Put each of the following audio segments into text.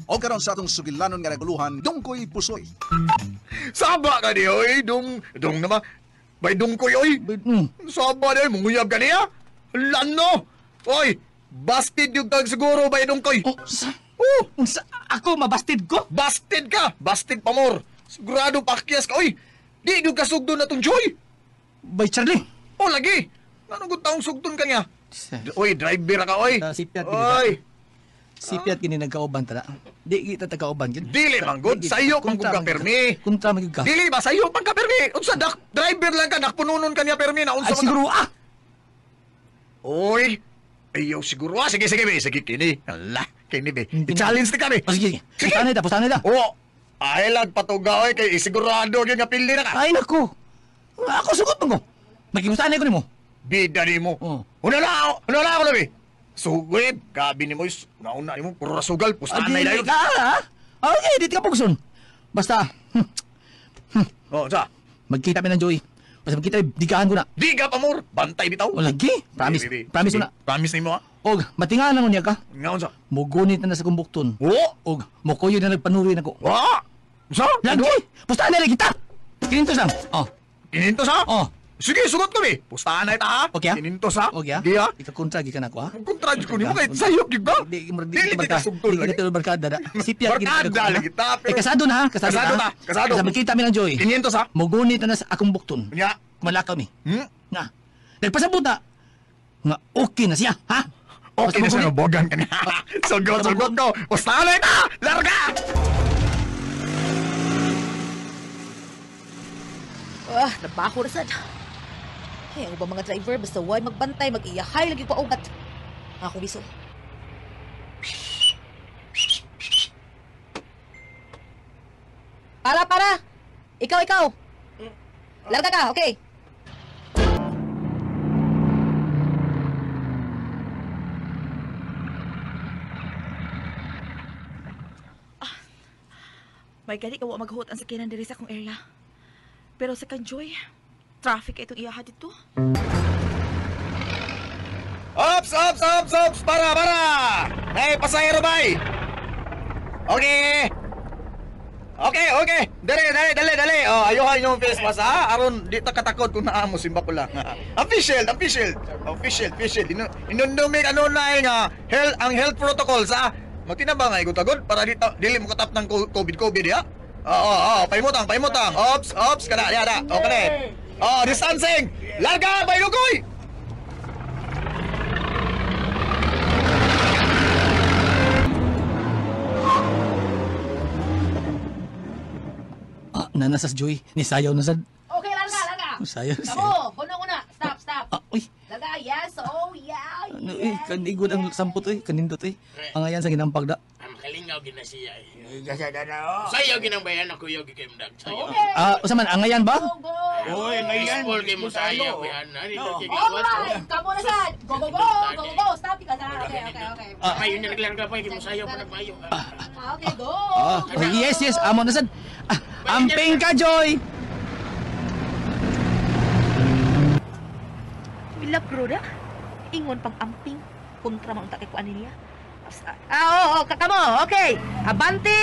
O karon sa atong sugilanon nga naguluhan, Dungkoy Pusoy. Saba ka di, oy. Dong naman. Bay dungkoy, oy. Saba na, munguyab ka niya. Lano. Oy, busted yung tag siguro, bay dungkoy. Oh, ako mabastid ko? Busted ka. Busted pa more. Sigurado pakyas ka, oy. Di yung kasugdo na tong Joy. Bay Charlie. O, lagi. Anong taong sugton ka niya? Oy, driver ka, oy. Sipiat Oy. Sipiat gini nagkauban tala. Di kita tagauban gid. Dili man good. Sa'yo kung ka permi. Kontra man ka. Dili ba sa'yo pang ka permi? Unsa driver lang ka nakpununon ka niya permi na unsa Ay siguro Oy. Ayaw siguro Sige be. Sige kini. Ala, kini be. I-challenge ti kami. Sige. Pustanay ta. Oo. Ay lag patuga oy kay sigurado gyud nga pildi na ka. Ay nako. Ako sugot mo. Magimustanay ko nimo. Bida nimo. Una na ako labi. Sugod, gabi ni mo, nauna ni mo, puro rasugal, pustahan na ilayo. Okay, dito ka pugson. Basta, sa? magkita mi ng Joy. Basta magkita, digaan ko na. Diga pa, mor, bantay bitaw. O lagi, promise Sige, na. Promise ni mo, ha? Og, matingan na niya ka. Ngaon sa? Mugunit na sa kumbukton. Oo? Og, mukuyo na nagpanuri na ko. Sa? Lagi, pustahan na lagi kita. Kinintos lang. Kinintos, ha? Sige, sugot kami. Pustahan na ita, ha? Okay, ha? Kinintos, ha? Okay, ha? Di, ha? Ikakontra, gikan ako, ha? Kontrad ko ni mo, kahit sayok, di ba? Di kita sugtol lagi. kita barkada da. Sipiat Barkada lagi, tapi. kasado na ha, Kasado na. Kasado. Magkita mi ng Joy. Kinintos, ha? Mugunit na sa akong bukton. Nya. Malakaw mi. Nga. Nagpasabot na. Nga okay na siya, ha? Okay na siya, nabogan ka niya. Sugot ko. Pustahan na ita! Larga! Nabaho na sad. Ay, ang ubang mga driver, basta huwag magbantay, mag-iyahay, lagi pa ugat. Ako biso. Para! Ikaw! Larga ka, okay? May gali kawa maghuot ang sakinan diri sa akong area. Pero sa Kanjoy, traffic itong iyaha dito. Ops! Para! Hey, pasahero bay! Okay! Dali! Ayuhan yung face mask, ha? Aron, di ta katakot kung naamo, simba ko lang. Official! Inundumig ano na nga, ang health protocols, ha? Magtinabang nga igutagod para dili mo katap ng COVID, ha? Oo, paimutang. Ops, kada, yada. Okay. Distancing! Larga, baylugoy! Nanasas Joy, nisayaw na sad. Okay, larga! Sayaw. Tamo, una. Stop. Uy. Larga, yes, yeah. Ano kanigod ang sampot kanindot Ang ayan sa ginampag da. Makalingaw gina siya Sayaw ginambayan ako yogi kay mdag. Sayaw. Usaman ang ayan ba? Go! Oy, ngayon. Baseball kay mo sayaw. Alright, kamo na sad. Go. Stop ka sa. Okay. Mayo niya naglarga pa kay mo sayaw pa nagmayo. Okay, go. Yes, amo na sad. Amping ka, Joy. Milagro na. Ingon pang amping. Kontra mang takay ko niya. Kamo, okay. Abante.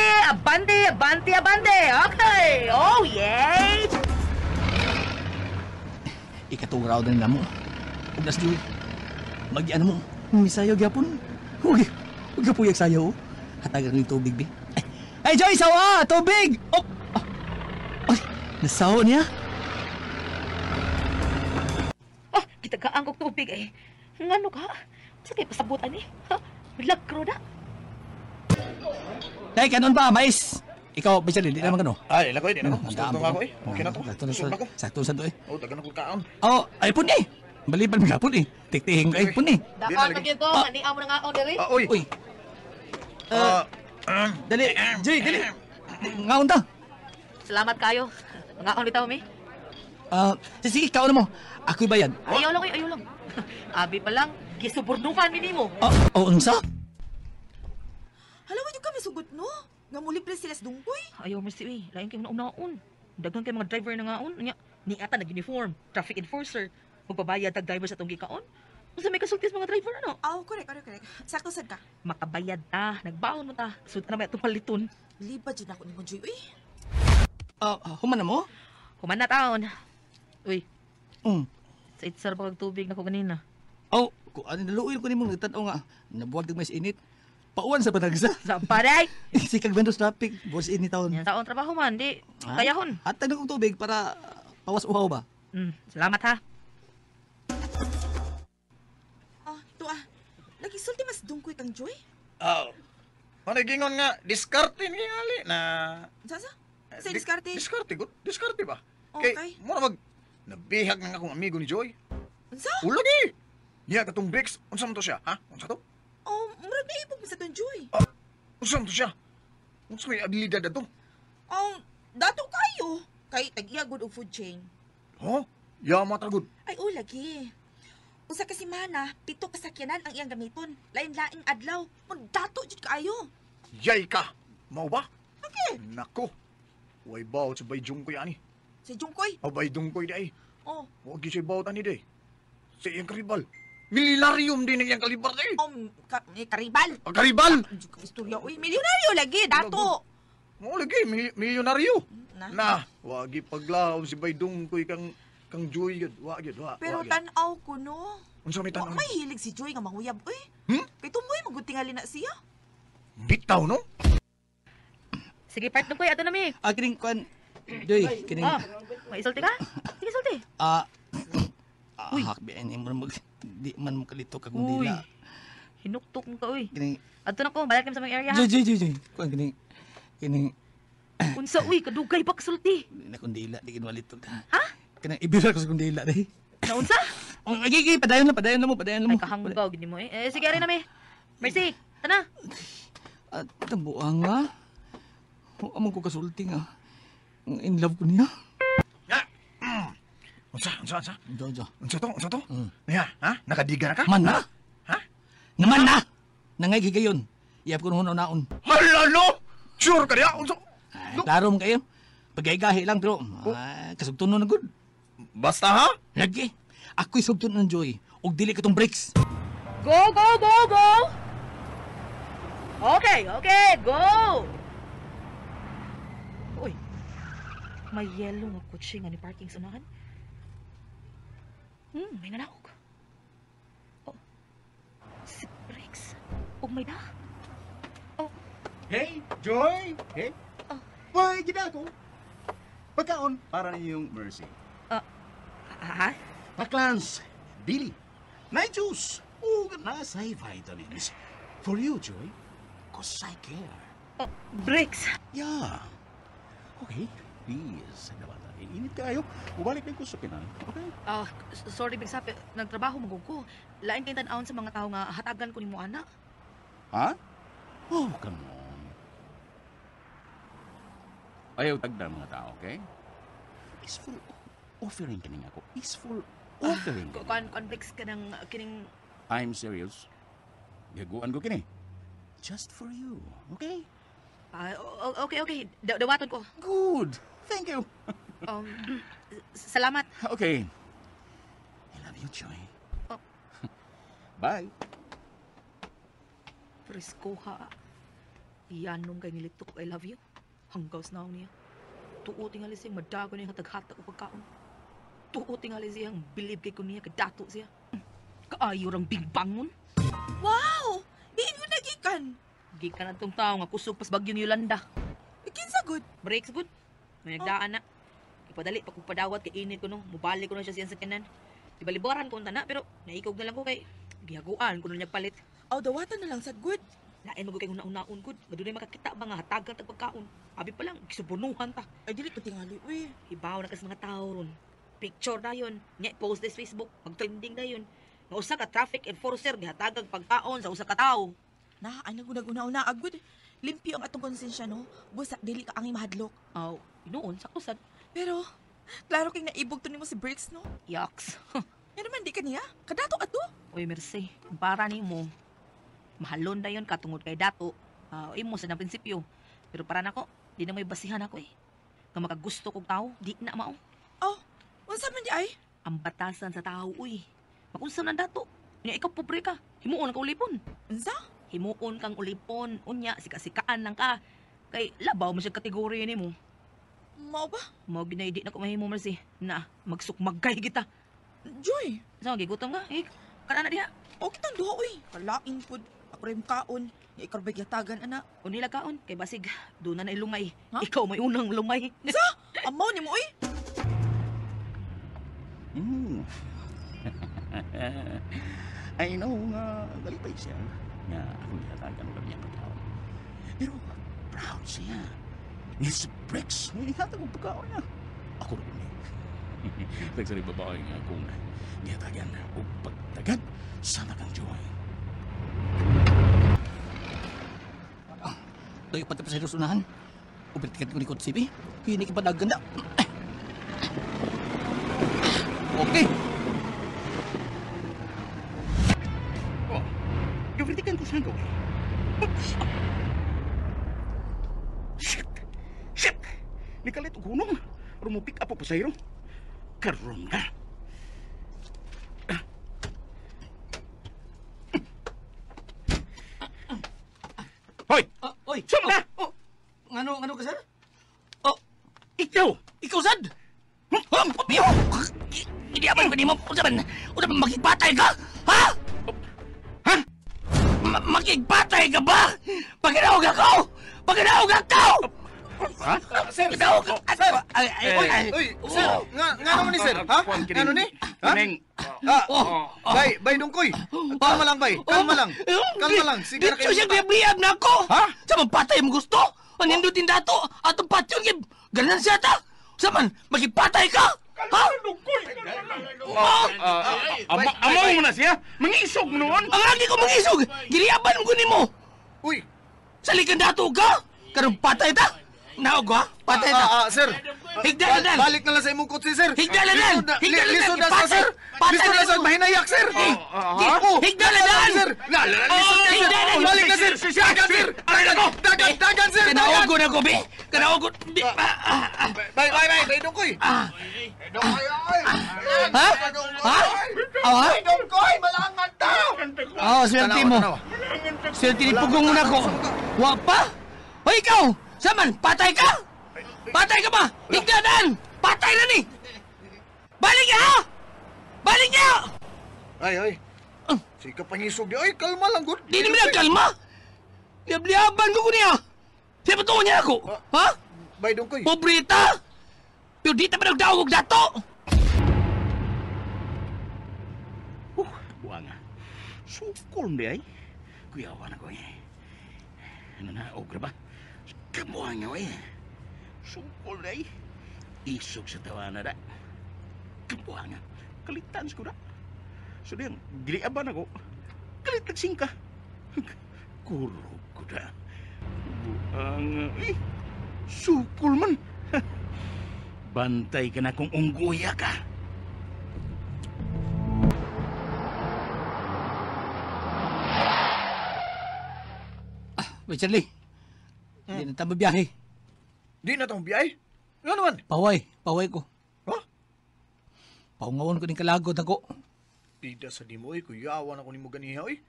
Okay. Oh, yay. Ikaturaw din na mo. Ugnas Joy. Mag-ano mo. Misayaw gyapon. Huwag puyag sayaw. Hatagan ng tubig, bi. Ay, Joy, sawa! Tubig! Ay, nasawa niya. Kita ka ang tubig Ngano ka? Sige, pasabutan Milagro na. Ay, kanon pa, mais. Ikaw, Bichan, hindi naman gano. Ay, lako, hindi na. Ang daan Sakto nga ko. ako, Okay na to. Sakto sa to Taga na kulkaan. Ay, pun Balipan mo pun Tiktihing ko, pun Dapat na dito, maniaw mo na nga ako diri. Uy. Dali, Joy, dali. Ngaon ta. Salamat kayo. Nga ako bitaw mi. Sige, ikaw na mo. Ako'y bayad. Ayaw lang. Abi pa lang, gisuburnukan mi nimo. Unsa? Halawa yung kami sugot, no? Nga muli pre sila sa dungkoy. Ayaw, Mercy, lain kayo naun. Dagang kayo mga driver na ngaon. Ni ata nag-uniform, traffic enforcer. Magbabayad tag driver sa itong gikaon. Unsa may kasulti sa mga driver ano? Correct. Sakto sad ka. Makabayad ta, nagbaon mo ta. Sud na may atong paliton. Liba dyan ako ni mo, Joy. Uy, Human na mo? Human na taon. Uy, Mm. sa itsar pa kag tubig na ko kanina. Kung ano naluoy ko ni mo nagtanaw nga. Nabuwag ng mais init. Pauwan sa panagsa. Sa paday. Si Kagbendos traffic. Boss init taon. Yan taon trabaho man, di. Kayahon. Hatag na kong tubig para pawas uhaw ba? Salamat ha. ito Lagi sulti mas dungkoy kang Joy. Managingon nga, diskarte nga ali na... Sa diskarte? Diskarte ba? Okay. Kay, muna nabihag na nga akong amigo ni Joy. Unsa? Ulagi! Niya katong bricks, unsa man to siya, ha? Unsa to? Murag na ipog mo sa ton Joy. Unsa man to siya? Unsa may abilidad na to? Dato kayo. Kay tag-iya good og food chain. Yama tragod. Ay, lagi. Usa ka semana, 7 kasakyanan ang iyang gamiton. Lain-laing adlaw. Dato jud kaayo. Yay ka! Mao ba? Okay. Nako! Way bawat sa bayjong ko yani. Si Jungkoy. Baydong ko di ay. Oh, Huwag yung siya bawat ani di. Sa iyang karibal. Milyonarium din ang iyang kalibar di. karibal. Karibal! Andiyo ka istorya. Uy, milyonaryo lagi, dato. Mo lagi, milyonaryo. Na. Wagi paglaom si baydong ko kang Joy yun. Wag. Pero tanaw ko, no? Unsa may Wa tanong? may hilig si Joy nga manguyab. Uy, kay tumboy, magutingali na siya. Bitaw no? Sige, part nung kuya. Ato na mi. Kining kwan. Joy, kining... May isulti ka? Sige, isulti. Hakbian mo di man mo kalito kag Uy. dila. Hinuktok mo ka, uy. Kining... Ato na ko, balik kami sa mga area ha. Joy. Kwan kining... Unsa, uy, kadugay pa kasulti. Na kundila, di kinwalito ka. Ha? Kanang ibira ko sa kundila dahi. Naunsa? Gigi, padayon mo. Ay, kahanggaw, gini mo eh. Sige, rin na mi. Mercy, tana. At tabuang nga. Amang ko kasulti nga. In love ko niya. Unsa? Jojo. Unsa to? Niya, ha? Nakadiga na ka? Man na. Ha? Naman na. Nangay gigayon. Iyap ko nung naon. Hala no! Sure ka niya? Unsa? Klaro mo kayo. Pagkaigahi lang pero kasugtunon na good. Basta ha? Lagi. Ako'y sugtunon ng Joy. Og dili katong breaks. Go! Okay, go! Uy, may yellow nga kotse nga ni parking sa unahan. May nanahog. Si Rex. May da. Hey, Joy! Hey? Why, ginako? Pagkaon para ninyong Mercy. Ha? Paklans, Billy, night juice, nasa'y vitamins. For you, Joy, cause I care. Rex. Yeah. Okay, please. Init kayo. Bumalik din ko sa Pinan. Okay? Sorry, Big Sap. Nagtrabaho magug ko. Lain kay tan-awon sa mga tao nga hatagan ko nimo ana. Ha? Oh, come on. Ayaw tagda mga tao, okay? Peaceful offering ka ako. Peaceful offering. Convicts ka ng kining... I'm serious. Gaguan ko kini. Just for you, okay? Okay. Dawaton ko. Good. Thank you. Salamat. Okay. I love you, Joy. Bye. Presko ha. Iyanong kay nilitok I love you. Hanggaws na niya. Tuo tingali siyang madago niya hatag-hatag o pagkaon. Tuo tingali siyang bilib kay ko niya kadato siya. Kaayo rang bingbangon. Wow! Diin mo nagikan. Gikan na tong tao nga kusog pas bagyong Yolanda. Kinsa good. Breaks good. May nagdaan na. Ipadali pa kung padawat kay init ko no. Mubalik ko na siya sa kanan. Ibalibaran ko na pero naikog na lang ko kay gihaguan ko na palit. Dawatan na lang sad good. Lain mo kay una-unaon good. Madunay makakita ba nga hatagan tag pagkaon. Abi pa lang gisubunuhan ta. Ay, dili ko tingali, uy. Hibaw na kas mga tao ron. Picture na yun. Nya post this Facebook. Mag-trending na yun. Nga usa ka traffic enforcer gihatagag pagkaon sa usa ka tawo. Ay nagunag-una-una agud. Limpyo ang atong konsensya, no? Busa, dili ka ang mahadlok. Noon, sakto sad. Pero, klaro kay naibog to nimo si Bricks, no? Yaks. Yan naman, di ka niya. Kadato ato. Uy, merci. Para ni mo, mahalon na yun katungod kay dato. Imo sa na prinsipyo. Pero para nako, di na may basihan ako eh. Nga makagusto kong tao, di na mao. Unsa man di ay? Ang batasan sa tao, uy. Makunsa na dato. Nya ikaw pobre ka. Himuon ka ulipon. Unsa? Himuon kang ulipon. Unya, sikasikaan lang ka. Kay labaw mo siya kategorya ni mo. Mao ba? Mao ginay di na ko mahimo man si na magsukmagay kita. Joy, Sa gigutom nga. Kana na diha. o kitang duha uy. Kalain pod. Ako rin kaon. Nga ikaw ba'y yatagan, ana? Unila kaon kay basig do na ilumay. Ha? Ikaw may unang lumay. Sa? Amaw ni mo uy. I know nga galipay siya nga akong ihatagan ng kanyang pagkaon. Pero proud siya. His bricks, may ihatag ang pagkaon niya. Ako rin eh. Nagsa rin babae nga akong ihatagan o pagtagad sa nakang joy. Ito yung pati pa sa ilusunahan. Upitikan ko ni Kotsibi. Hindi ka pa naganda. Okay. Oh, gawitikan ko saan ko. Shit! Shit! Nikalit og hunong. Rumupik up po sa iro. Karon ka. Hoy! Oy! Saan na? Oh, ano ka, sir? Ikaw! Ikaw, sad! Piyo! Hindi aman ko di mo. Usaban makikipatay ka? Ha? Ha? Makikipatay ka ba? Paginaog ako! Paginaog ako! Ha? Sir, Paginaog ako! Uy, sir, nga naman ni sir, ha? Ano ni? Ha? Kineng. Bay dungkoy. Kalma lang, bay. Kalma lang. Kalma lang. Sige na Dito kayo. siya biyab na ako! Ha? Sa mapatay mo gusto? Anindutin dato atong patyon gib. Ganan siya ta. Saman makipatay ka? Ha? Amaw mo na siya. Mangisog mo noon. Ang agi ko mangisog. Giliaban ko nimo. Uy, Salikan dato ka. Karong patay ta. Naog ha? Patay ta. sir. Higda na. Balik na lang sa imong kotse, sir. Higda na dan. Lisod na sa, sir. Lisod na sa mahinayak, sir. Higda na dan. Sir. Higda na. Balik na, sir. Dagan, sir. Dagan, sir. Kanaog ko na ko, be. Kanaog ko. Bay dungkoy. Ha? Ha? Ha? Dungkoy, malangan ta. Swerte mo. Swerte ni pugong na ko. Wa pa? O ikaw, saman, patay ka? Patay ka ba? Higdanan! Patay na ni! Balik niya, ha? Balik niya! Ay. Sige pangisog di. Ay, kalma lang, good. Di naman nagkalma! Liab-liaban ko niya! Siya ba niya ako? Ha? Bay dungkoy. Pobrita! Pero di naman nagdawag dato! Buang nga. Sukol di ay. Kuyawan ako eh. Ano na, ogre ba? Kabuang nga eh. Sukol di ay. Isog sa tawa na da. Kabuang nga. Kalitan ko na. So diyan, giliaban ako. Kalitag singka. Kurog ko na. Buang nga eh. Sukol man. Bantay ka na kung ungguya ka. Wait, Charlie. Di na tayo biyahe. Di na tong biyay. Nga naman. Paway ko. Ha? Paungawon ko ng kalagod ako. Pida sa di mo, kuyawan ako ni mo ganiha, oy.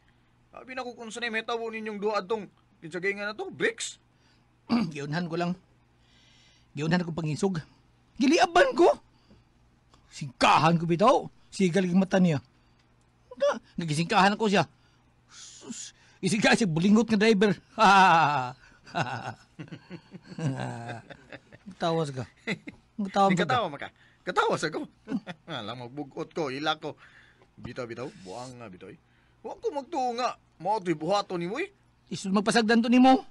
Sabi na ko kung saan may tabo ninyong duha atong pinsagay nga na to, bricks. Giunhan ko lang. Giunhan ko pangisog. Giliaban ko. Singkahan ko bitaw. Sigal yung mata niya. Nagisingkahan ako siya. Sus, isingkahan siya bulingot nga driver. Tawas ka. Di katawa maka. Katawa sa ko. Alam, magbugot ko, ila ko. Bitaw, buang nga bitaw. Huwag ko magtuwa nga. Mao to'y buhato ni mo, eh. Isun magpasagdan to ni mo.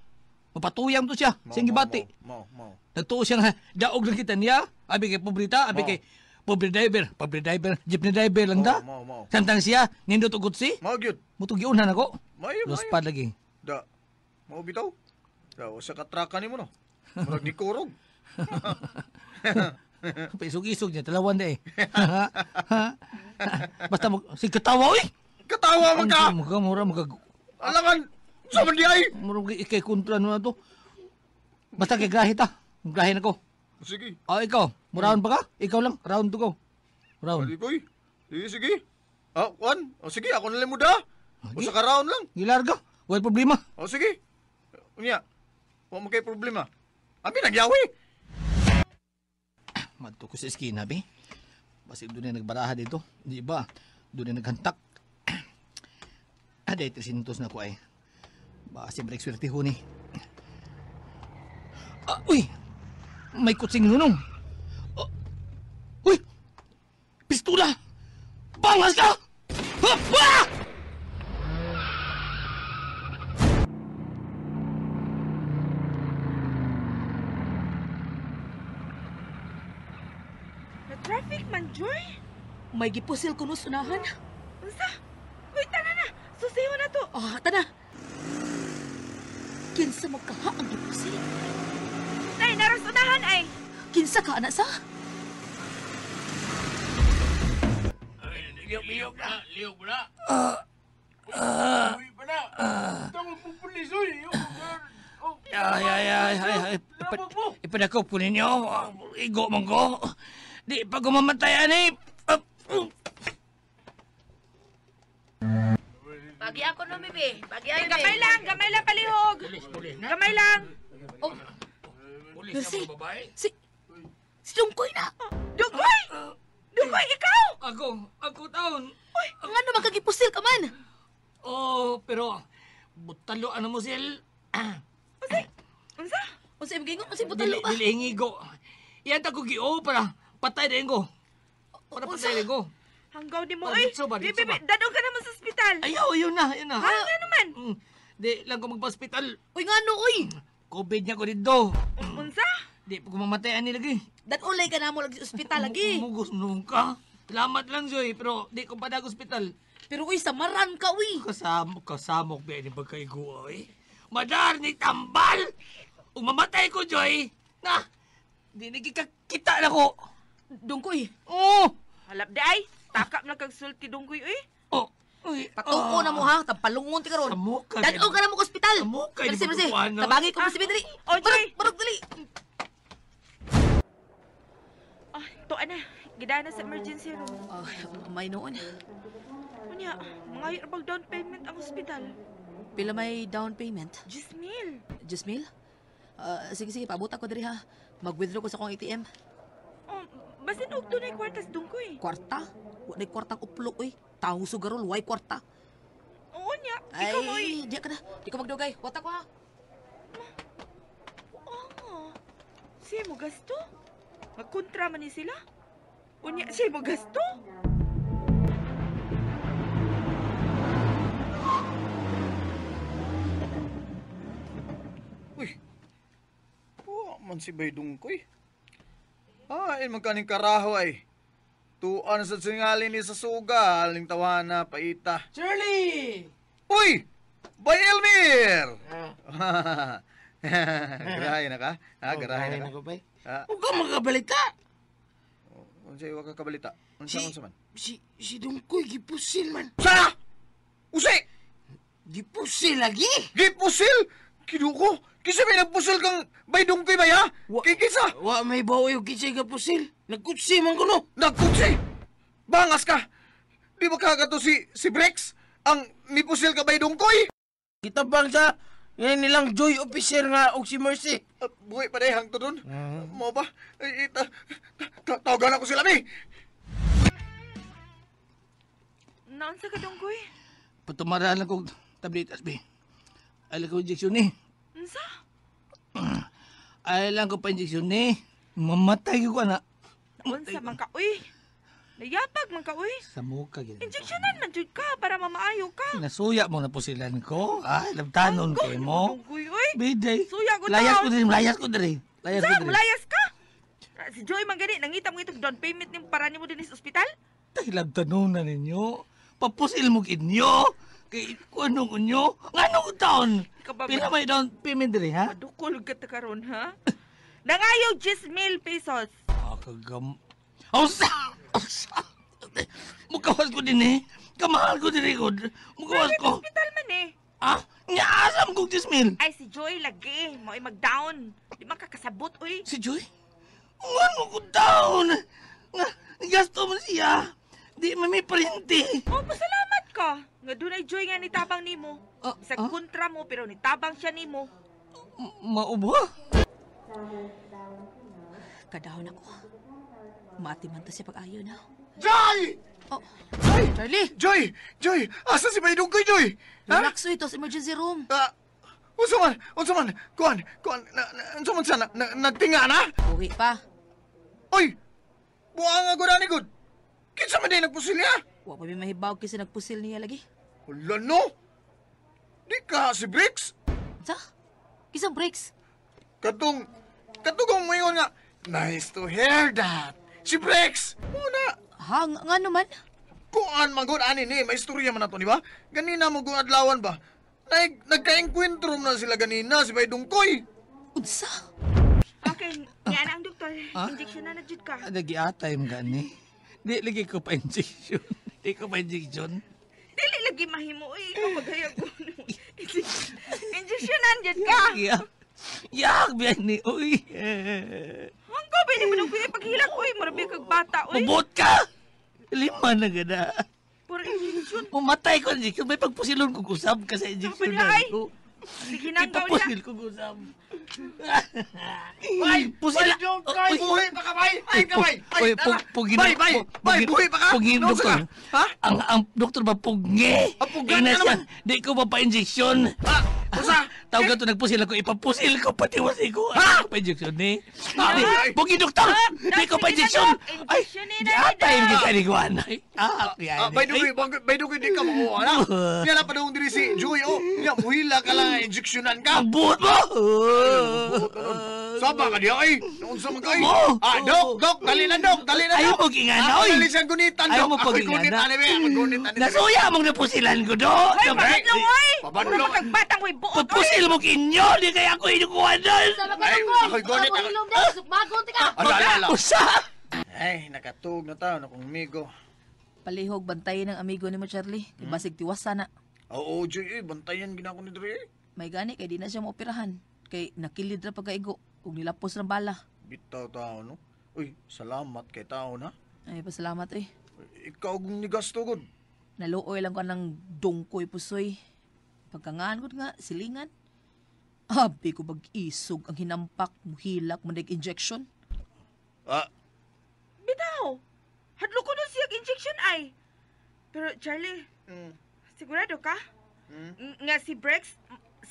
Mapatuyang to siya. Siyang gibati. Mau. Natuo siya nga. Daog lang kita niya. Abi kay pobrita. Abi kay pobre driver. Pobre driver. Jeepney driver lang da. Mau. Samtang siya. Nindot ugot si. Mau, gyud. Mutong giunhan ako. Mayo. Luspad lagi. Da. Mau bitaw. Da, sa katraka ni mo, no? Murag ni kurog. Paisog-isog niya. Talawan na eh. Basta si katawa eh. Katawa man ka! Mura. Alangan! Sa man di ay! Mura ikay kontra na to. Basta kay grahe ta. Grahe na ko. Sige. Ikaw. Muraon pa ka? Ikaw lang. Round to go. Round. Pwede ko'y. Sige. Juan. O sige, ako nalang muda. Lagi? Usa ka round lang. Gilarga. Wala problema. O sige. Unya. Wa mo kay problema. Ami nagyawi. Madto ko sa eskina, be. Basi doon na nagbaraha dito. Di ba? Doon na naghantak. Aday, 300 na ko ay. Basi break swerte ho ni. Uy! May kutsing nunong. Uy! Pistola! Bangas ka! Ah! Na-traffic man, Joy. May gipusil kuno sunahan. Unsa? Uy, tara na. Susiho na to. Ah, tana. Kinsa magkaha ang gipusil? Nay, naras unahan ay. Kinsa ka anak sa? Liyog na. Liyog na. Uy pa na. Tawag mo pulis, uy. Ay. Ipadako po ninyo. Igo man ko. Di pa gumamatay, ani. Bagi ako no, bibi. Bagi ay, Gamay lang palihog. Pulis na. Gamay lang. Oh, Pulis Lucy. na mga babae. si Dungkoy na. Dugoy! Dugoy, ikaw! Ako taon. Uy, nga naman kagipusil ka man. Pero butalo ano mo sil? Unsa? Unsa imong gingon? Unsa butalo ba? Dilingi ko. Yan ta ko gio para patay din ko. Para Unsa? patay din ko. Hanggaw di mo, Oh, oy. ditso ba, ditso Bibi, ba? dadong ka naman sa ospital. Ayaw, yun na. Ha? Nga naman. Di lang ko magpa-hospital. Uy, nga no, uy. COVID niya ko dito. Unsa? Di pa ko mamatay ani lagi. Ulay ka na mo lagi sa ospital lagi. Mugos nung ka. Salamat lang, Joy, pero di ko pa hospital. Pero uy, samaran ka, uy. Kasamok ba ni pagkaigo, oy? Madar ni tambal! Umamatay ko, Joy! Na! Di nagkikita na ko! Dungkoy, Oh! Halap di ay. Takap na kag sulti dunggoy, oy. Oh! Uy! patuko na mo ha. Tapalungon ti karon. Samok ka. Dadto ka na mo sa ospital. Samok ka, di Kasi, mo kasi. tukuan, no? Tabangi ko mo si Bidri. Oh, Joy. Barog, dali. Ah, to ana. Gidana sa emergency room. May noon. Unya, mga bag down payment ang ospital. Pila may down payment? 10,000. Just mil? Sige, paabot ako diri ha. Mag-withdraw ko sa akong ATM. Oh, basin og tunay kwartas dunggoy. Kwarta? Wala kwartang uplo, uy. Taho sugarol, why kwarta? Oo nya. Ikaw mo, oy. Ay, di ka na. Di ko magdugay. Wata ko ha. Oo. Siya mo gasto? Magkontra man ni sila? Unya, siya mo gasto? Uy. Man si Baydong ko eh. Magkaning karaho ay. Tuan sa singali ni sa suga, aling tawana, paita. Shirley! Uy! Bay Elmir! Garahay na ka? Garahay na ka? bay. Ah, Huwag ka magabalita. unsay wa ka kabalita? Unsa man? Si Dungkoy, gipusil man. Sa! Usi! Gipusil lagi? Gipusil! Kinuko! Kisa may nagpusil kang Baydong ko'y maya? Kisa! Wa may bawo yung kisay gapusil. Nagkutsi man ko no. Nagkutsi! Bangas ka! Di ba kagato si Brex? Ang nipusil ka Baydong ko'y? Kita bang sa ngayon nilang Joy Officer nga og si Mercy. Buhay pa dahil hangto dun. Mo ba? Tawagan ako sila, mi! Naunsa ka dunggoy? Patumara lang kong tabletas, be. Ay lang ko injeksyon ni. Unsa? Ay lang ko pa injeksyon ni. Mamatay ko na. Unsa man ka, uy? Nayapag man ka, uy. Sa mukha, gina. Injeksyonan man jud ka para mamaayo ka. Nasuya mo na po silan ko. Ay, labtanon kay mo. Dunggoy, uy. Biday. Suya ko Layas taon. ko din, layas ko din. Layas ko Sa, din. mulayas ka? Si Joy man gani, nangita mo itong down payment ni para nimo din sa ospital? Tay labtanon na ninyo. Papusil mo kinyo. Kay ano kunyo? Ngano taon? Ikaw ba- Pila may down payment diri, ha? Madukol ka ta karon, ha? Nangayo 10,000 pesos. Kagam... Ausa! Mukawas ko din eh. Kamahal ko din ko. Mukawas ko. Ospital man eh. Ah? Nyaasam kong 10,000. Ay, si Joy lagi. Mo ay mag-down. Di man kakasabot, uy. Si Joy? Ngano ko down? Nga, gasto mo siya. Di mami printi. Oh, pasalamat ka. Nga doon ay joy nga nitabang nimo. Ah, Sa kontra mo, pero nitabang siya nimo. Maubo? Kadahon ako. Mati man to siya pag-ayo na. Joy! Oh, Charlie! Joy! Joy! Asa si Baydong ko'y, Joy? Ha? Relax, ito sa emergency room. Unsa man, kuan, unsa man siya, nagtinga na? Uwi pa. Oy! Buang nga gudani gud. Kinsa man din nagpusil niya? Wa pa may mahibaw kasi nagpusil niya lagi. Wala no? Di ka si Bricks? Sa? Kisang breaks. Katong mayon nga, nice to hear that. Si Bricks! Muna, Ha? Nga naman? kuan man gud ani ni, may istorya man nato, di ba? Ganina mo gud adlawan ba? Nagka-enkwentro na sila ganina, si Baydong Koy. Unsa? Okay, yan ang doktor. Ah? Injection na jud ka. Nag-i-atay mo gani. Di lagi ko pa injection. Di ko pa injection. Dili lagi mahimo eh. Kapagayag ko. Injectionan jud ka. Yak. Yak, biyan ni. Uy. Ang ko, pwede mo nang paghilak. Uy, marabi kag bata. Uy, Mabot ka. 5 na gada. puro injection. Mamatay ko injection. May pagpusilon ko kusab kasi injection Pwede, ay. ko. Sige nang gawin Ipapusil na. ko kusab. Bay! Pusil. Baydong Koy! Buhi pa ka, bay! Ay, ka, bay! Uy, Bay, bay! Bay, buhi pa ka! Pugin, Nausa doktor. ka? Ha? Ang doktor ba pugi? Ah, pugan Ina ka siya. naman. Di ko ba pa-injection? Ha? Usa? Tawag ka to, nagpusil ako, ipapusil ko, pati wasi ko. Ha? Ano ko pa-injection ni? Ay, ay. Pugi, doktor! Di ko sige pa-injection! na, Dok. Ay, Injectionin di na, atay, Dok. hindi ka niguanay. Kaya Baydong Koy, di ka makuha na. Yan na pa daw diri si Joy, oh. Yan, muhila ka lang, injeksyonan ka. Ang buhot mo! Saba ka diya, ay! Naunsa man ka, ay! Mo! Dok! Dali na, Dok! Dali na, Ayaw Dok! mo gingana, oy! Dali siyang gunitan, Ayaw Dok! mo Ako'y pagingana. gunitan, eh, ako'y gunitan. Nasuya mong napusilan ko, do! Ay, padulong, oy! Papadulong. Puro kag batang, oy, buot, oy! Pupusil mo kinyo! Di kaya ako inukuha doon! Ay, ako'y gunit, Ala. Usa! Ay, nakatug na tao, nakong amigo. Palihog bantayin ng amigo ni mo, Charlie. Ibasig tiwas sana. Oo, Joy, bantayan ginako ni Dre. May gani kay di na siya maoperahan. Kay nakilid na pagkaigo. Kung nilapos ng bala. Bitaw tao, no? Uy, salamat kay tao na. Ay, pasalamat eh. Ikaw kung nigasto, God. Naluoy lang ko ng dungkoy pusoy. Pagkangaan ko nga, silingan. Abi ko bag-isog ang hinampak, muhilak, mandag injection. Ah, Bitaw! Hadlo ko nun siyag injection ay. Pero, Charlie, sigurado ka? Nga si Brex,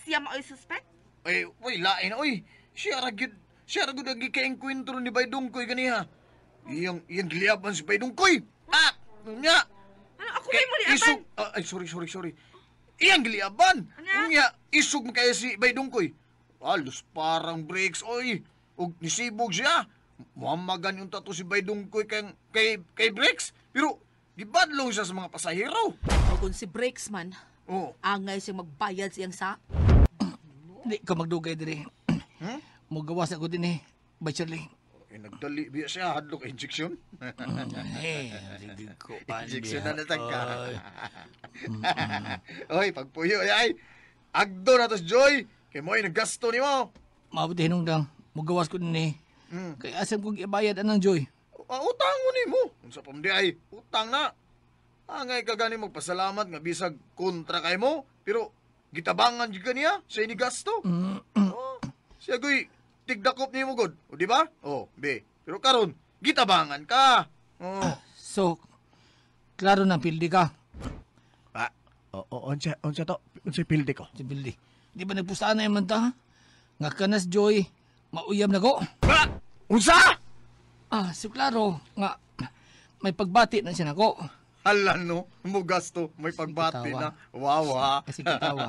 siya mao'y suspect? ay, uy, lain, uy. Siya ragid agi ka-enkwentro ni Baydong Koy ganiha. Iyang giliaban si Baydong Koy. Ah, nga. Ano, ako may muli aban? Ay, sorry. Iyang giliaban. Ano? Nga, isog mo kaya si Baydong Koy. Alos parang breaks, oy. Og nisibog siya. Muhamagan yung tato si Baydong Koy kay breaks. Pero, gibadlong siya sa mga pasahero. O kung si Breaks man, Oh, angay siya magbayad siyang sa... Di ka magdugay dire. Mugawas ako din eh. By Charlie. nagdali biya siya. Hadlok injection. Hindi ko pa. Injection na natagka. Oy, pagpuyo, ay. Agdo na tos, Joy. Kay mo'y naggasto ni mo. Mabuti hinungdang. Mugawas ko din eh. Kaya asam kong ibayad anang Joy. Utang mo ni mo. Unsa pa di ay, utang na. Angay ka gani magpasalamat nga bisag kontra kay mo. Pero, gitabangan jud kaniya sa inigasto. Oh, siya goy, tigdakop ni mo god. O di ba? Oh, be. Pero karon, gitabangan ka. Oh. So, klaro na pildi ka. Onsa to? Onsa pildi ko? Si pildi. Di ba nagpustaan na yung manta? Nga kanas Joy. Mauyam na ko. Unsa? So klaro. Nga, may pagbati na siya nako. Hala no, mo gasto, may pagbati Kasi na. Wow ha. Kasi katawa.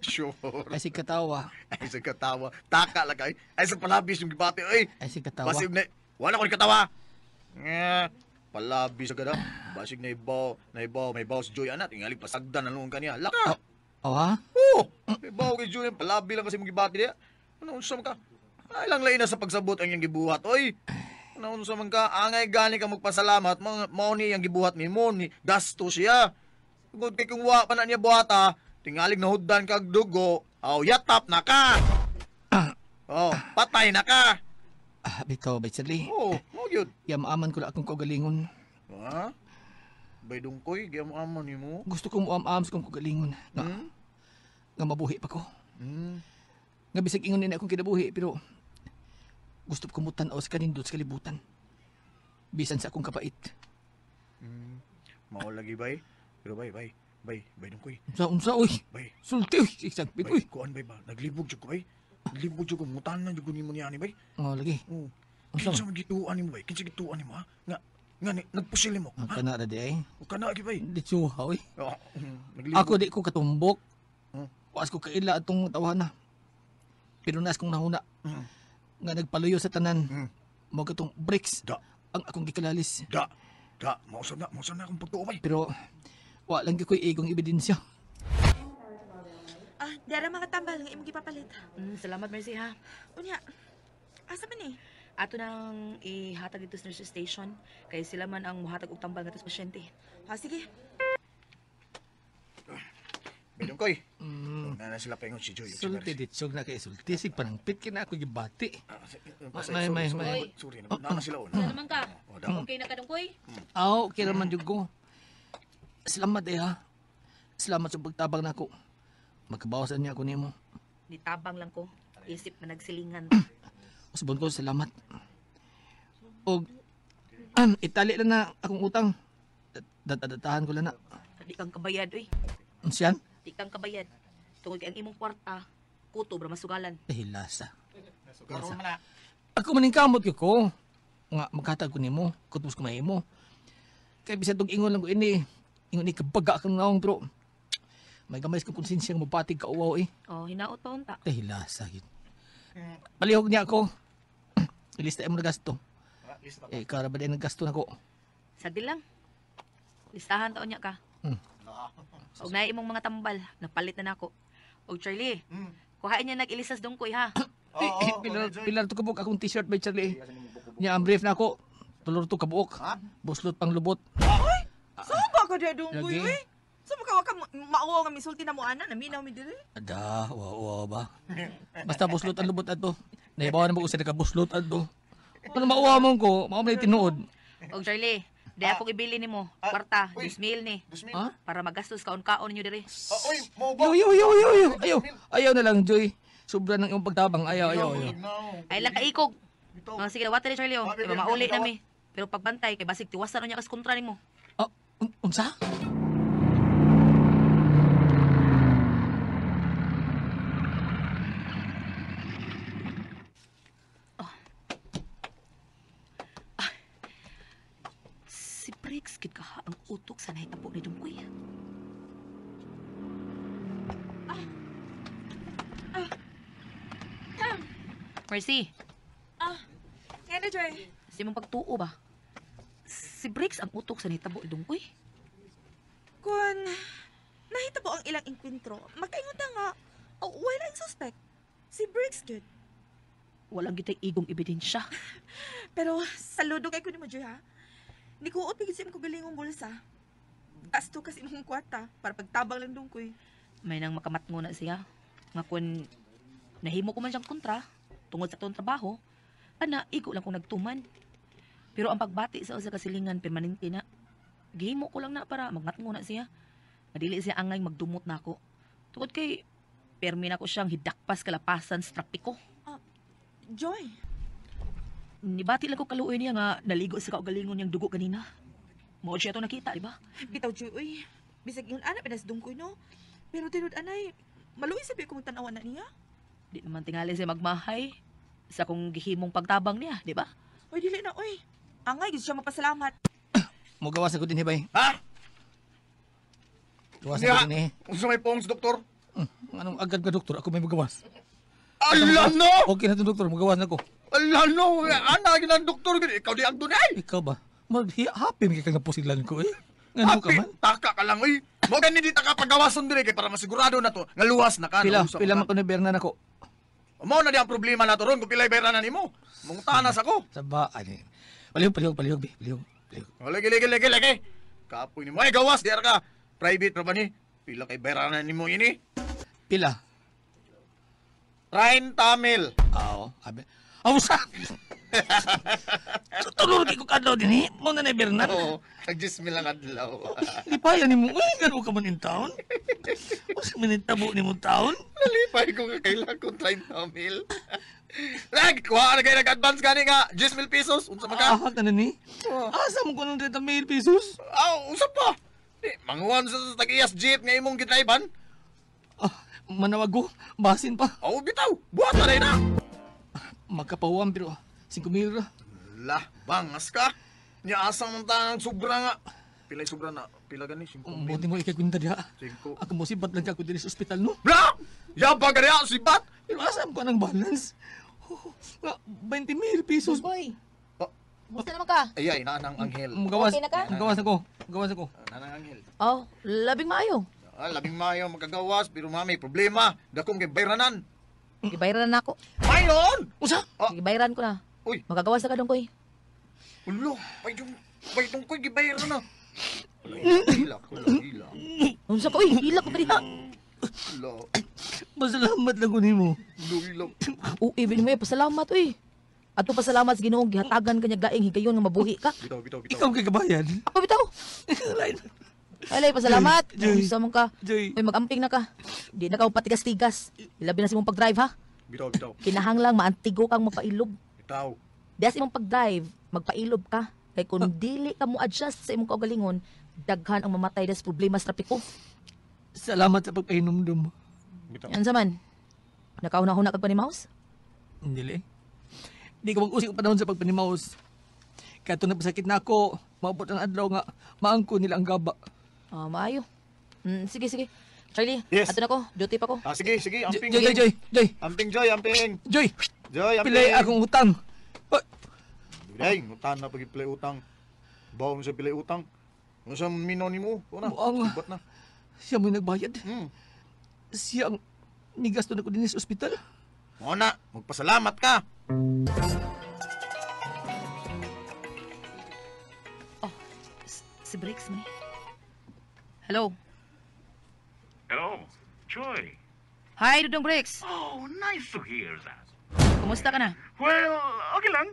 Sure. Kasi katawa. Ay, sa katawa. Taka lagay. Ay, sa palabis yung gibati. Ay, Kasi katawa. basig na. Wala ko ni katawa. Nga. Palabis sa gada. Basig na ibaw. May baw si Joy anak. Tingali pasagdan na nung kaniya. Laka. Ha? Oo. May baw kay Joy. Palabi lang kasi mong gibati niya. Ano unsa man ka? Ay lang lain na sa pagsabot ang iyang gibuhat. Oy. Ano unsa man ka? Angay gani ka magpasalamat. Mao ni iyang gibuhat ni mo ni gasto siya. Tungod kay kung wa pa na niya buhata, tingalig na huddan kag dugo. Aw, yatap na ka. Oh, patay na ka. Bitaw, by Charlie. Oh, mo gyud. Yamaman ko na akong kaugalingon. Ha? Bay dungkoy, giyam-aman ni mo. Gusto kong muam-am sa kong kagalingon. Nga mabuhi pa ko. Nga bisag ingon nila akong kinabuhi, pero gusto ko mutan o sa kanindot sa kalibutan. Bisan sa akong kapait. Mao lagi bay. Pero bay dungkoy. Unsa, uy. Bay. Sulti, uy. Isang pit, uy. Bay, kuan bay ba? Naglibog jud ko bay. Naglibog jud ko mutan na jud ko nimo niya ni bay. Oh, lagi. Oh. Unsa? Kinsa magituan nimo bay? Kinsa gituan nimo ha? Nga ni nagpusil mo. Ang Ha? kana na di ay. O kana gi bay. Di tsuha, uy. Naglibog. Ako di ko katumbok. Hmm. Waas ko kaila atong tawana. Pero nas kong nahuna. Hmm. Nga nagpaluyo sa tanan. Hmm. Mo katong bricks. Da. Ang akong gikalalis. Da. Mausa na akong pagtuo bay. Pero wa lang ko'y igong ebidensya. Dara mga tambal nga imong gipapalit. Salamat, Mercy, ha? Unya, asa man ni? Ato nang ihatag dito sa nurse station. Kaya sila man ang muhatag og tambal nga sa pasyente. Sige. Bay dungkoy. Na sila paingon si Joy. Sulti ditsog na kay sulti. Sig panangpit kina ako gibati. May. Oy. Sorry na sila on. Ano naman ka? O, dapat. Okay na ka, Dungkoy? Okay naman jud ko. Salamat ha. Salamat sa pagtabang nako. Magkabawasan niya ako nimo. Nitabang lang ko. Isip na nagsilingan. Usbon ko salamat. Og itali na akong utang. Dadatahan ko lang na. Di kang kabayad, oy. Unsyan? Di kang kabayad. Tungod kay ang imong kwarta, kuto bra masugalan. Hilasa. Karoon man na. Ako maning kamot ko. Nga maghatag ko nimo. Kutos ko mahimo. Kay bisan tong ingon lang ko ini. Ingon ni kabaga kang naong pero may gamay sa konsensya nga mapatig ka uwaw eh. Oh, hinaot pa unta. Hilasa yun. Palihog niya ako. Ilista mo na gasto. Kara ba din naggasto na ko? Sagdi lang. Listahan taon niya ka. Og na imong mga tambal, napalit na nako. Og Charlie, kuhain niya nag-ilisas Dungkoy, ha? Pilar to kabuk akong t-shirt by Charlie. Nya ang brief na ako. Tulor to kabuok. Buslot pang lubot. Saan ba ka da dungkoy, Lagi. uy? Saan ka waka mauwa nga misulti na mo ana, naminaw mi diri? Ada, wow ba? Basta buslot ang lubot ato. Nahibawan mo ko sa nakabuslot ato. Ano mauwa mo ko, mao may tinuod. Og Charlie, dahil akong ibili ni mo, kwarta, 2,000 ni. Ha? Para magastos kaon-kaon ninyo diri. Uy, mo ba? Yo. Ayaw na lang, Joy. Sobra ng iyong pagtabang. Ayaw. Ay lang kaikog. Sige na, wata ni Charlie, oh. Diba mauli na mi. Pero pagbantay, kay basig tiwasan niya kas kontra ni mo. Unsa? Si Briggs, gid ka ang utok sa nahitabo ni Dungkoy. Mercy, Nga na, Joy. si mong pagtuo ba? Si Briggs ang utok sa nahitabo ni Dungkoy. Kung nahitabo ang ilang inkwentro, magkaingon na nga, wala ang suspect. Si Briggs good. Walang gitay igong ebidensya. Pero saludo kay ko ni mo, Joy, ha? Ni ko upigit sa imong galingong bulsa. Gasto kasi imong kwarta para pagtabang lang dungkoy. May nang makamatngo na siya. Nga kung nahimo ko man siyang kontra, tungod sa itong trabaho, ana, igo lang kung nagtuman. Pero ang pagbati sa usa kasilingan, permanente na. Gihimo ko lang na para magmatngo na siya. Madili siya angay magdumot na ako. Tungod kay, permi na ko siyang hidakpas kalapasan sa trapiko. Joy, Nibati lang ko kaluoy niya nga naligo sa kaugalingon niyang dugo kanina. Mao siya ito nakita, di ba? bitaw Joy, uy. Bisag yun, ana, pinas dungkoy, no? Pero tinod, anay, maluwi sabi ko tanawan na niya. Di naman tingali siya magmahay sa kung gihimong pagtabang niya, di ba? Uy, dili na, uy. Angay, gusto siya mapasalamat. Mo gawas ako din, Hibay. Ha? Gawas Niya, ako din, eh. unsa may pongs, doktor? Anong agad ka, doktor? Ako may magawas. Ala no! Okay na ito, doktor. Magawas na ko. Ala no! Ana, ginang doktor, ikaw di ang dunay! Ikaw ba? Happy mga kang pusilan ko, eh. Ngano ka Happy, man? taka ka lang, uy! Mo gani di taka pagawason dire kay para masigurado na to, nga luwas na ka. Pila man ko na berna na ko. Mo na di ang problema na to ron, kung pilay bayranan nimo. Mungtanas ako. Sa ba, ani. Palihog, be. Palihog. Lagi. Kapoy nimo. Ay, gawas, di ka. Private ra ba ni? Pila kay bayranan nimo ini? Pila? 30 mil. Oo. Abe. Sa? So, tulor ko kadlaw din eh. Mo na na Bernan. Oo, nag-10 lang adlaw. Lipaya ni mo. Uy, gano'n ka man in town. O sa minitabo ni mo town. Nalipay ko kailangan kong 30 mil. Lag, kuha na kayo nag-advance gani nga, 10,000 pesos. Unsa man ka? Ahak na ni. Asa mo ko ng 30,000 pesos? Unsa pa? Di, manguhan sa tag-iyas jeep nga imong gidraiban. Manawag ko. Basin pa. Bitaw, buhat na rin na. Magkapawan pero 5,000 ra. Lah, bangas ka. Niya asang mong tangang sobra nga. Pilay sobra na, pila gani, 5 mil. Buti mo ikakwinta diha. 5. Ako mo sibat lang ako dili sa ospital no. Bra! Yabang ka niya, sibat! Pero asam ko ng balance. Nga 20,000 pesos. Boy, Oh, musta naman ka? ay, naanang anghel. Magawas. Okay na ka? Magawas ako. Magawas ako. Naanang anghel. Oh, labing maayo. Labing mayo magkagawas, pero may problema. Dakong kay bayranan. Gibayaran na ako. Mayon! Usa? Gibayaran ko na. Uy, Magagawas na ka dong koy. ulo, baytong ko'y gibayran na. Hilak, hilak. Unsa ko, hilak ko pa diha. Hilak, Masalamat lang ko nimo. hilak. Ibig mo pasalamat, uy. Ato pasalamat sa Ginoong gihatagan kanya laing higayon nga mabuhi ka. Bitaw, bitaw, bitaw. Ikaw kay kabayan. Ako bitaw. Lain. Alay, pasalamat. Joy. Unsa man ka? Joy. Uy, magamping na ka. Di na ka patigas-tigas. Ilabi na si mong pag-drive, ha? Bitaw, bitaw. Kinahanglang maantigo kang magpailob. Bitaw. Dahil sa imong pag-drive, magpailob ka. Kay kung dili ka mo adjust sa imong kaugalingon, daghan ang mamatay des problema sa trapiko. Salamat sa pagpainomdom. Bitaw. Yan saman. Nakauna-huna kag panimaos? Dili. Di ko mag-usik panahon sa pagpanimaos. Kaya ito napasakit na ako. Maabot ang adlaw nga. Maangko nila ang gaba. Maayo. Sige, sige. Charlie, Yes. ato na ko. Duty pa ko. Sige, sige, amping. Joy. Amping, Joy, amping. Joy, Joy, amping. pilay akong utang. Ay, utan na pag-play utang. Bawa mo sa pilay utang. Ano sa mino ni mo? Una, Buang. sibat na. Siya mo'y nagbayad. Siya ang nigasto na ko din sa ospital. Una, magpasalamat ka. Si Briggs man. Hello. Hello, Joy. Hi, Dudong Briggs. Oh, nice to hear that. Kumusta ka na? Well, okay lang.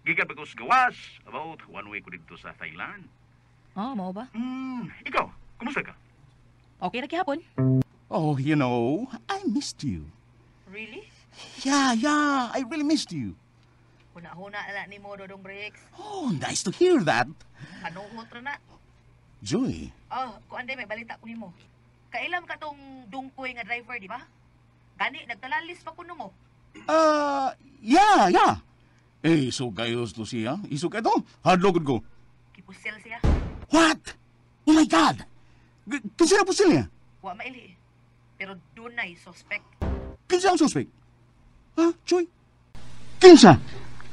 Gikan pa ko sa gawas. About 1 week ko dito sa Thailand. Oh, mao ba? Ikaw, kumusta ka? Okay na kihapon? Oh, you know, I missed you. Really? Yeah, I really missed you. Huna-huna ala ni mo, Dudong Briggs. Oh, nice to hear that. Anong ra na? Joy, Oh, kung anday may balita ko nimo. Kailan ka tong dungkoy nga driver, di ba? Gani, nagtalalis pa kuno mo. yeah. Eh, so gayos to siya. Iso ka to. Hadlogod ko. Kipusel siya. What? Oh my God! Kinsira po sila? Wa maili. Pero dunay suspect. Kinsa ang suspect? Ha, Joy? Kinsa?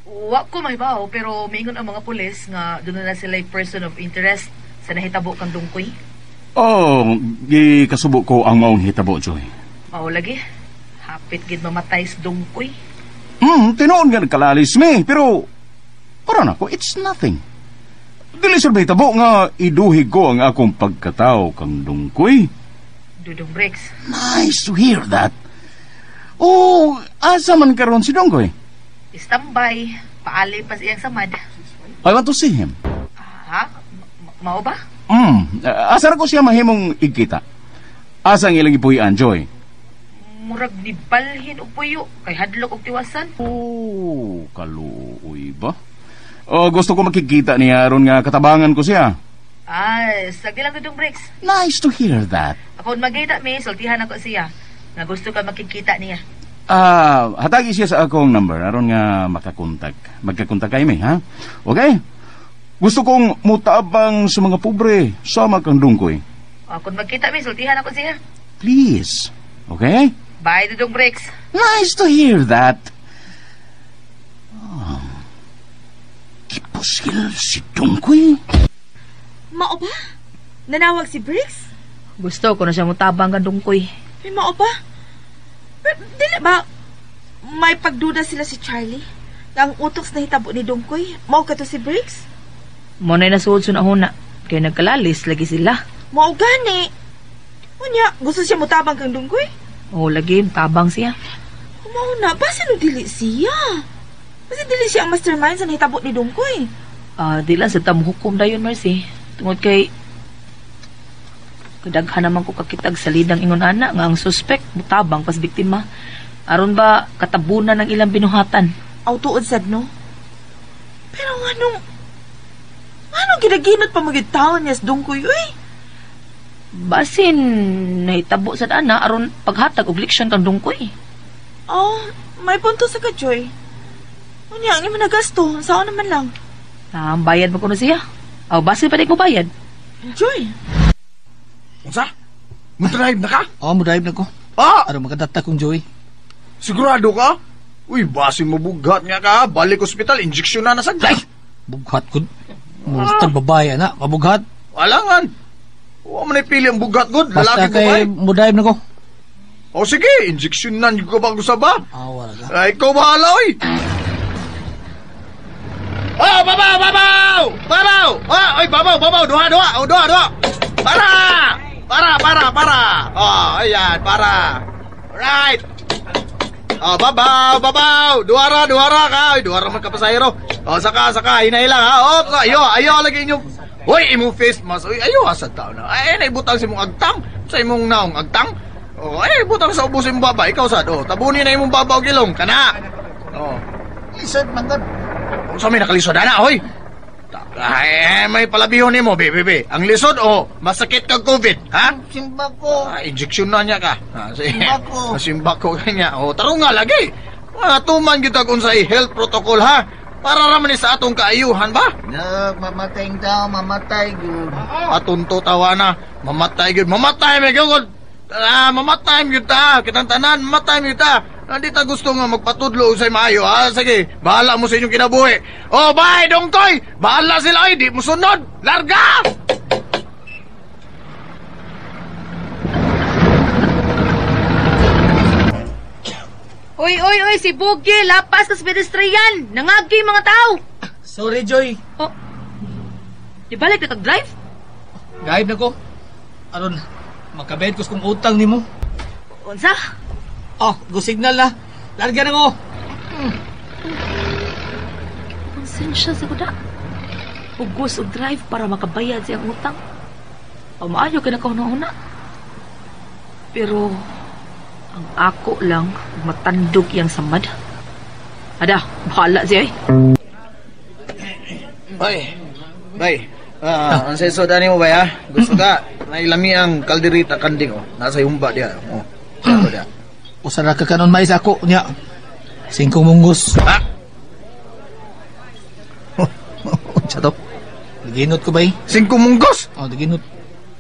Wa ko mahibaw, pero mingon ang mga pulis nga doon na sila person of interest sa nahitabo kang dungkoy. Oh, kasubo ko ang maong hitabo, Joy. Mao lagi. Hapit gid mamatay sa dungkoy. Tinoon nga nagkalalis mi, pero para na ko, it's nothing. Dili sir hitabo nga iduhig ko ang akong pagkatao kang dungkoy. Dudong Briggs. Nice to hear that. Oh, asa man karon si Dungkoy? Standby. Paali pa siyang samad. I want to see him. Ha? Mao ba? Asa ra ko siya mahimong igkita? Asa ang ilang ipuy-an, Joy? Murag ni balhin og puyo kay hadlok og tiwasan. Oh, kaluoy ba? Oh, gusto ko makikita niya aron nga katabangan ko siya. Ay, sige lang Dudong Briggs. Nice to hear that. Ako magita mi, sultihan ako siya. Nga gusto ka makikita niya. Hatagi siya sa akong number aron nga makakontak. Magkakontak kay mi, ha? Okay? Gusto kong mutabang sa mga pobre sama kang Dungkoy. Kung magkita mi, sultihan ako siya. Please. Okay? Bye, Dudong Briggs. Nice to hear that. Kipusil si Dungkoy. Mao ba? Nanawag si Briggs? Gusto ko na siya mutabang kang dungkoy. Ay, mao ba? Pero, dili ba? May pagduda sila si Charlie? Nga ang utoks na hitabo ni Dungkoy. Mao ka to si Briggs? Mo na nasuod sa nahuna. Kaya nagkalalis lagi sila. Mao gani. Unya, gusto siya mutabang kang Dungkoy? O lagi, tabang siya. Mao na, basta no dili siya. Kasi dili siya ang mastermind sa nahitabo ni Dungkoy. Di lang sa tamuhukom dayon, Mercy. Tungod kay kadaghan naman ko kakitag salidang ingon ana nga ang suspect mutabang pas biktima. Aron ba katabunan ng ilang binuhatan? Autuod sad, no? Pero anong ginaginot pa magid taon niya sa Dungkoy, uy? Basin nahitabo sad ana aron paghatag og leksyon kang Dungkoy. Oh, may punto sa ka, Joy. Unya, ang naman nagasto. Saan naman lang? Ang bayad mo kuno siya. Basin pa di ko bayad. Joy. Unsa? Mo-drive na ka? Oo, mo drive na ko. Ah! Aron makadata kong Joy. Sigurado ka? Uy, basin mo bugat nga ka. Balik ospital, injeksyon na nasagday. Bughat ko. Mustag babae na, kabughat. Walangan. Huwag mo na pili ang bugat, God. Basta Lalaki kay babae. mo drive na ko. O sige, injeksyon na ko ba gusto ba? Wala ka. Ay, ikaw bahala, oy. Oh, babaw, babaw! Babaw! Oh, oy, babaw, duha. Oh, duha. Para. Oh, ayan, para. Right. Oh, babaw. Duhara ka. Oy, duhara man ka pasahero. Oh, saka, hinay lang ha. Oh, ayo lagi inyo. Hoy, imo face mask. Oy, ayo asad tao na. Ay, naibutang si mong agtang. Sa imong naong agtang. Oh, butang sa ubos imong baba. Ikaw sad. Oh, tabunin na imong babaw kilong. Kana. Oh. Isad man gud. Sa may nakalisod na, hoy. Ay, may palabihon ni mo, bebe. Ang lisod, masakit kag COVID, ha? Simba ko. Injeksyon na niya ka. Simba ko. Simba ko kanya. Taro nga lagi. Tuman kita kung sa health protocol, ha? Para raman sa atong kaayuhan ba? Mamatay daw, mamatay yun. Atunto tawa na. Mamatay yun. Mamatay, may gawad. Mamatay yun ta. Kitang tanan, mamatay yun ta. Hindi ta gusto nga magpatudlo sa maayo, ha? Sige, bahala mo sa inyong kinabuhi. Oh, bye, Dongkoy! Bahala sila, di mo sunod! Larga! Oy, si Bugi, lapas kas pedestrian. Nangagi mga tao. Sorry, Joy. Oh, di balik na kag-drive? Drive na ko. Aron, makabed ko kung utang ni mo. Unsa? Oh, go signal na. Larga na ko. Konsensya sa kuda. Ugos og drive para makabayad siyang utang. Maayo ka na kauna-una. Pero, ang ako lang, matandog yang samad. Ada, bahala siya eh. Bay. Ang sesoda ni mo, bay, ha? Gusto ka, nailami ang kalderita kanding, Nasa humba diya, Ano diya? Usara ka kanon mais ako niya. 5 munggos. Ha? Unsa to? Naginot ko ba 5 munggos? naginot.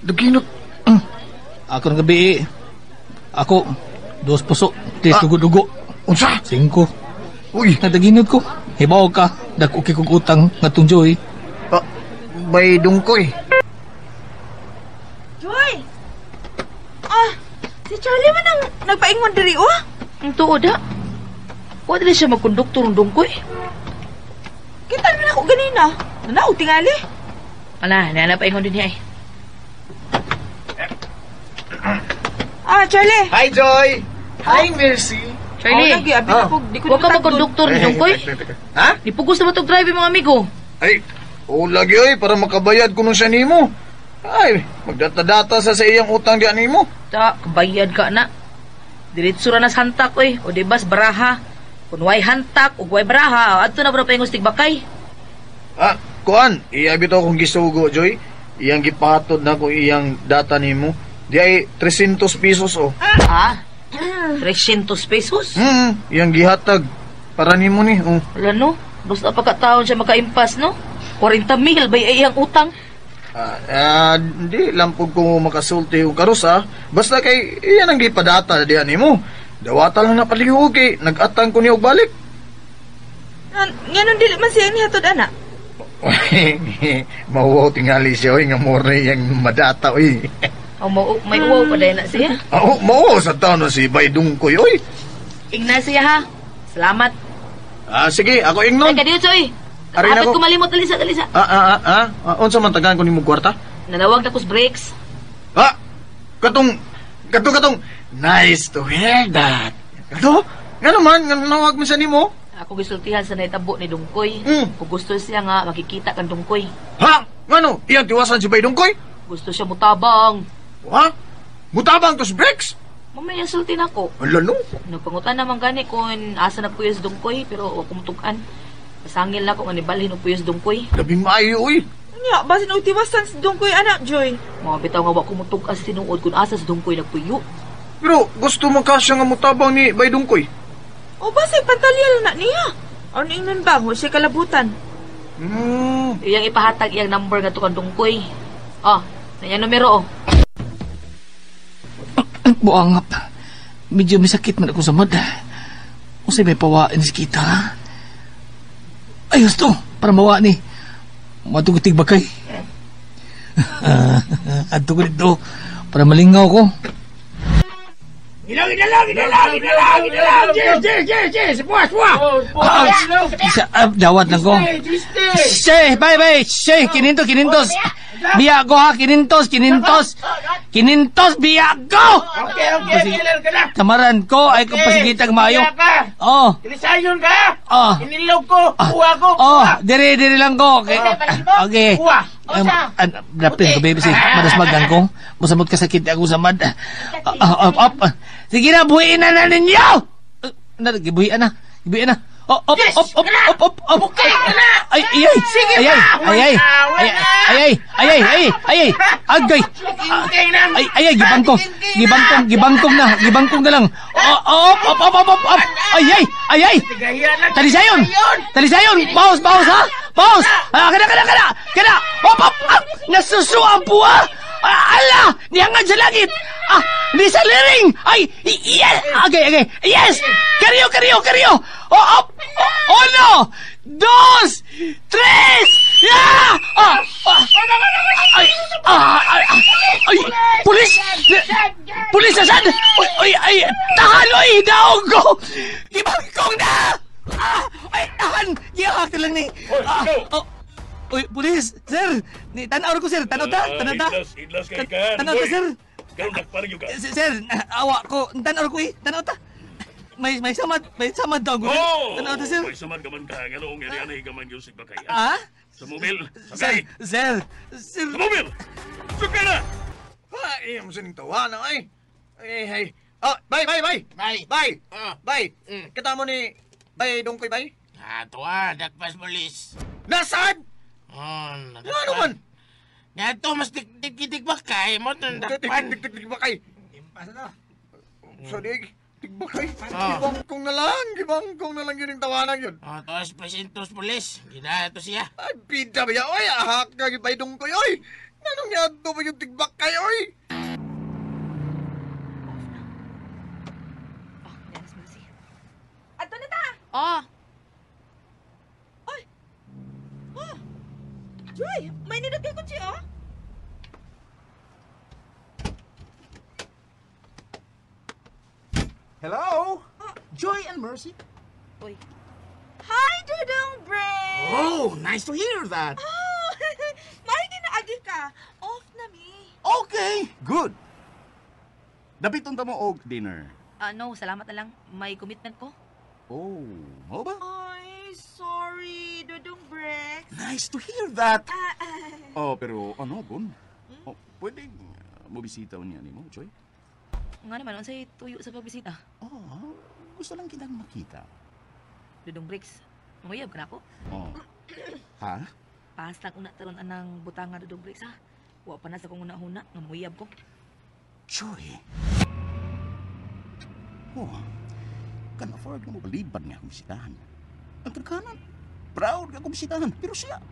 Duginot. Ako ng gabi Ako, 2 puso. 3 dugo-dugo. Unsa? 5. Uy, Nadaginot ko. Hibaw ka. Dako kay kong utang nga Joy. bay Dungkoy. Joy! Si Charlie man ang nagpaingon diri, Ang tuod ha. Huwag na siya magkonduktor ng Dungkoy. Kita naman ako ganina. Nanaw, tingali. Ala, nanap ingon din niya eh. Charlie. Hi, Joy. Hi, Mercy. Charlie, Lagi, abi ako. Di ko huwag ka natagod. magkonduktor ng Dungkoy. Ha? Nipugos na mo itong drive yung mga amigo. Ay, lagi para makabayad ko nung siya nimo. Ay, magdata-data sa iyang utang diyan nimo. Kabayad ka na. Diretso ra na sa hantak, oy. O di bas, baraha. Kung way hantak, o way baraha, adto na bro pa yung bakay. Kuan, iya bitaw kong gisugo, Joy. Iyang gipatod na ko iyang data nimo. Di ay 300 pesos, 300 pesos? Iyang gihatag. Para nimo ni, Wala no, basta pagkataon siya makaimpas, no? 40,000 ba iyang utang? Di lampog ko makasulti yung karos, Basta kay iyan ang gipadata diyan nimo. Dawata lang na palihog kay nag-atang ko niyo balik. Ngayon dili man siya nihatod, ana. Mauwaw tingali siya, nga more yung madata, May uwaw pa dahil na siya. Mauwaw sa taon na si Baydong ko, Ingna siya ha. Salamat. Sige, ako ingnon. Ay, kadiyot, soy. Aray na Kapit ko. ko malimot, alisa. Unsa man tagaan ko nimo kwarta? Nanawag na kus breaks. Katong, nice to hear that. Kato? Nga naman, nga nawag mo siya nimo? Ako gisultihan sa naitabo ni Dungkoy. Kung gusto siya nga makikita kang Dungkoy. Ha? Ngano? Iyang tiwasan si Baydongkoy? Gusto siya mutabang. Ha? Mutabang to si Brex? Mamaya sultin ako. Ala no? Nagpangutan naman gani kung asa na puyo sa Dungkoy, pero ako mutukan. Pasangil na ako nga nibalhin ng puyo sa Dungkoy. Labing maayo, oy. Nya, basin utiwasan sa Dungkoy, anak, Joy. Mga bitaw nga wako mutukas tinuod kung asa sa Dungkoy nagpuyo. Pero gusto mo kasya nga mutabang ni Baydongkoy? O basin pantalyal na niya. Ano ingnon ba? Huwag siya kalabutan. Iyang ipahatag iyang number nga tukang Dungkoy. Oh, na iyang numero, oh. Buangap. Medyo may sakit man ako sa mad. Usay may pawain si kita. Ayos to, para mawa ni. Matugutig ba kay? Adto ko dito, para malingaw ko. Ilaw! Yes! Puwas! Dawat lang ko. Che, bye! Che, kinintos. Biyago ha, kinintos. Biyago! Okay, kailan ka na? Tamaran ko, ay kung pasigitag mayo. Oh. Tinisayon ka? Oh. Inilog ko! Kuha ko! Oh, diri lang ko. Okay. Kuha! Dapin ko, baby. Madas magang ko. Musamot kasakit ako sa mad. Up. Sige na, buhiin na ninyo! Gibuhian na. Up. Okay ka na! Ay. Agay. Ay, gibangkong na lang. Up. Ay. Talisayon. Bawas ha. Bawas. Kada. Up. Nasusuang buha. Ala, niyangan sa langit. Di sa liring. Ay, yes. Okay. Yes. Karyo. Up. Uno, dos, tres. Yeah! Ay, pulis asad. Ay, tahan, daog ko. Gibangkong na. Ay, tahan. Giyahak lang ni. Uy, pulis, sir. Tanaw ko, sir. Tanaw ta. Idlas kay ka. Tanaw ta, sir. Karon nagparyo ka. Sir, awa ko. Tanaw ko, Tanaw ta. May samad daw ko. Tanaw ta, sir. May samad ka man ka. Ganong yan ka man yung sigbakay. Sa mobil. Sir. Sa mobil. Suka na. Ay, mo sining tawa na, ay. Ay. Bay. Bay. Kita mo ni Baydongkoy, bay? Tuwa, dakpas molis. Nasaan? Ano man? Nato, mas tig ba kay mo? Dakpan. Tig ba kay? Impas na. Sorry, tig ba kay? Gibangkong na lang yun yung tawanan yun. Tuwas presentos polis. Gina to siya. Ay, pida ba ya, oy? Ahak ka Baydongkoy, oy. Anong yato ba yung tigbak kay, oy? Dennis Mercy. Ato na ta! Oh, Joy, may nilagay ko siya, oh. Hello? Joy and Mercy? oy. Hi, Dudong Break! Oh, nice to hear that. Oh, may ginaagi ka. Off na mi. Okay, good. Dapiton ta mo og dinner. No, salamat na lang. May commitment ko. Oh, mo ba? Ay, sorry, Dudong Break. Nice to hear that. Ah. Oh, pero ano, Gon? Oh, pwede mobisita niya ni mo, Joy? Nga naman, unsay tuyo sa pagbisita. Oh, gusto lang kitang makita. Dudong Bricks, mamuyab ka na ako. Oh. Ha? Pastang una taron anang butanga Dudong Bricks, ha? Wa pa na sa kong una-una, nga mamuyab ko. Joy. Oh, can afford na mo balibad nga akong bisitahan. Ang kagkanan, proud ka akong bisitahan, pero siya,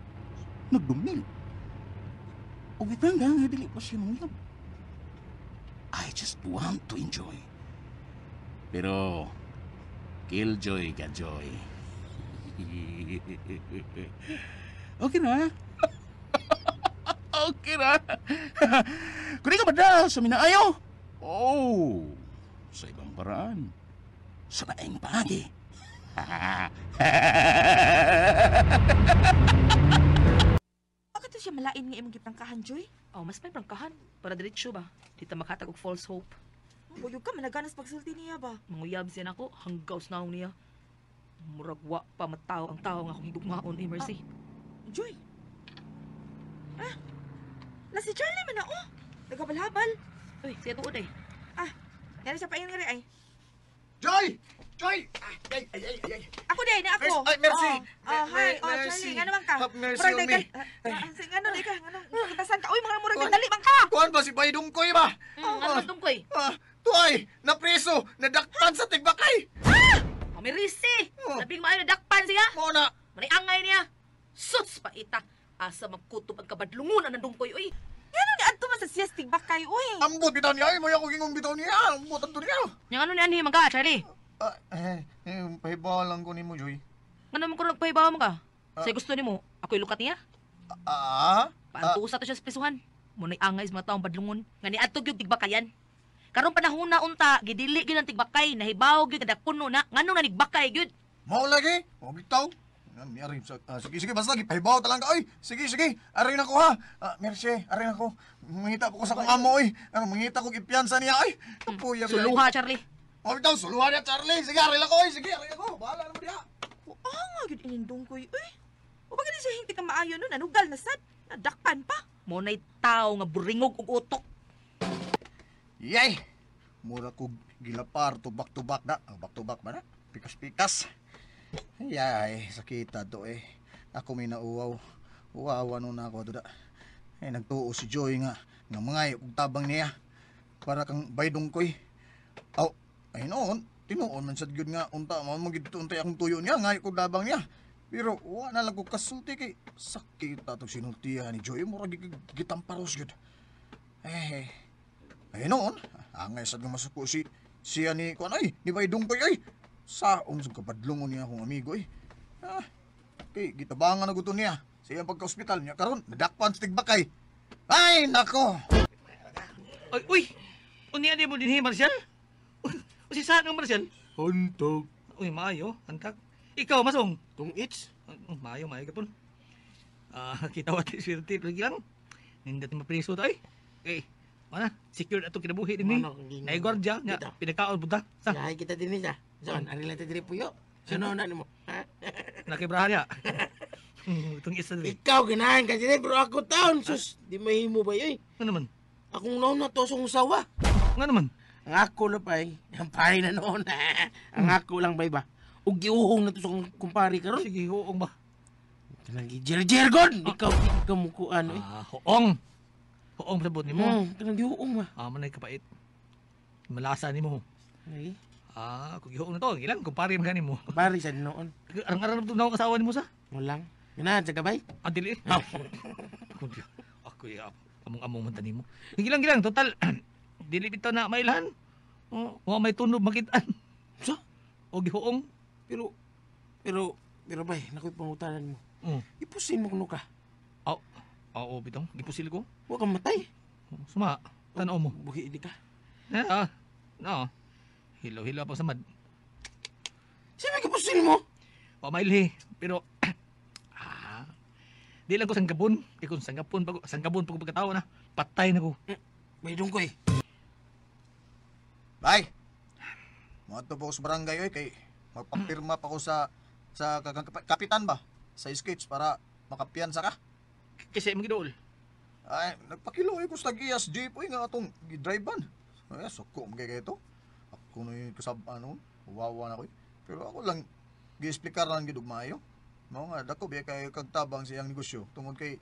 nagdumil. O ipang nga nga dili pa siya manguyab. I just want to enjoy. Pero, killjoy ka, Joy. Okay na. Okay na. Kuni ka ba daw sa minaayo? Oh, sa ibang paraan. Sa laing pagi. Bakit to siya malain nga imong giprangkahan, Joy? Oh, mas may prangkahan. Para diretsyo ba? Di ta makatag og false hope. Buyog ka, managanas pagsulti niya ba? Manguyab siya na ako, hanggaw na niya. Murag wa pa mataw ang tao nga akong higugmaon, eh, Mercy. Joy. Na si Charlie man na, oh. Nagkabalhabal. Uy, siya tuod eh. Yan siya pa yung ay. Joy! Joy! Ay, ay, ay, ay, ay. Ako din, na ako. Ay, merci. Hi. Merci. Charlie, nga naman ka. Have mercy Murag on me. nagka- Ano, di ka? Ano, katasan ka? Uy, mga murag nagdali bang ka? Kuhan ba si Baydong Koy ba? Ano ba tungkoy? Tuay! Napreso! Nadakpan sa tigbakay! Mercy! Oh. Labing maayo na dakpan siya. Mo na! Maniangay niya. Sus, paita. Asa magkutob ang kabadlungunan ng dungkoy, uy. Yan ni adto man sa siyastig bakay, uy. Ambot bitaw niya! Ay, maya ko gingong bitaw niya! Ambot ang niya! Yang ano ni Anhi, mga Charlie? Pahibaw lang ko ni mo, Joy. Ano mo ko nagpahibaw mo ka? Say gusto ni mo, ako'y lukat niya. Paantusa to siya sa prisuhan. Muna'y angay sa mga taong badlungon. Nga ni atog yung tigbakayan. Karong panahon na unta, gidili gyud ang tigbakay, nahibaw gyud kada puno na, nganong nanigbakay gyud. Mao lagi! O bitaw! Miyari, sige, basta lagi, pahibaw talang ka, oy! Sige, arin ako ha! Merci, arin ako. Mangita ko sa kong amo, oy! Mangita ko ipiyansa niya, oy! Kapuya, Suluha, Charlie. O bitaw, suluhan niya, Charlie! Sige, arin ako, oy! Sige, arin ako! Bahala naman niya! Nga yun inindong ko, uy. O bakit siya hindi ka maayo nun? Nanugal na sad. Nadakpan pa. Muna'y tao nga buringog ug utok. Yay! Mura ko gilapar, tubak-tubak na. Back-to-back ba na? Pikas-pikas. Yay, sakita to eh. Ako may nauwaw. Uwawa nun ako doon. Nagtuo si Joy nga. Nga mga kung tabang niya. Para kang Baydong Koy. Aw, ay noon. Tinuon man sad gyud nga unta magituntay untay akong tuyo niya nga kung tabang niya. Pero wa na lang ko kasulti kay sakit atong sinultihan ni Joy. Mura gitamparos gyud. Ay noon, angay sad nga masuko siya ni kuan ay ni Baydong Koy ay. Saong sa kabadlungon niya akong amigo eh. Kay gitabangan na gusto niya. Siya pagka-ospital niya karon nadakpan sa tigbakay. Ay nako. Ay, uy! Unya di mo din Marcel? Si saan ng Marcel? Huntog. Uy, maayo, antak. Ikaw, Masong. Tung its. Maayo ka po. Kita wat swerte lagi lang. Nindot mo preso tayo. Eh, mana? Secure ato kinabuhi din ni. Ano, hindi na. Nay gwardiya, nya Dito. pinakaon punta. Sa Yahay kita din niya. Saan? Ari lang tayo puyo. Sino na mo? Ha? nakibrahan niya. Itong isa din. Ikaw ganahan ka din pero ako taon. Sus, di mahimo ba yun? Nga naman? Akong noon na to sa usawa. Nga naman? Ang ako lang pa ang pare na noon. Ang ako lang ba? Ug giuhong na to sa kumpare karon. Sige, huong ba? Kanang gijer god. Ikaw mo kuan eh. Huong. Huong sabot ni mo. Kanang giuhong ba? Manay kapait. Malasa ni mo. Ay, Kung gihuong na to, ilang kumpare man gani mo. pare sa noon. Arang-arang na ito kasawa ni mo sa? Walang. Ganahan sa gabay. Dili. Ako ya, among-among man tani mo. Gilang, total. Dili bitaw na mailhan. Wa may tunog makitaan. Sa? O gihuong. Pero bay, nakoy pangutanan mo. Oh. Ipusin mo kuno ka. Oo, bitong. Gipusil ko. Huwag kang matay. Suma, tanaw mo. Buhi di ka. No. Hilo-hilo pa samad. Sino ipusin mo? O mailhi. Pero, di lang ko sanggabon. Kung sanggabon pag pagkatawa na, patay na ko. May dong ko eh. Bay. Mo po sa barangay oy kay magpapirma pa ko sa kapitan ba sa sketch para makapiyansa ka. Kasi mo gidool. Ay, nagpakiloy ko sa giyas jeep oy nga atong gidrivean. Ay, suko mo kay ito. Ako no yung kasabaan nun. Wawa na ko. Pero ako lang gi-explicar lang gid og maayo. Mao nga dako biya kay kagtabang siyang negosyo tungod kay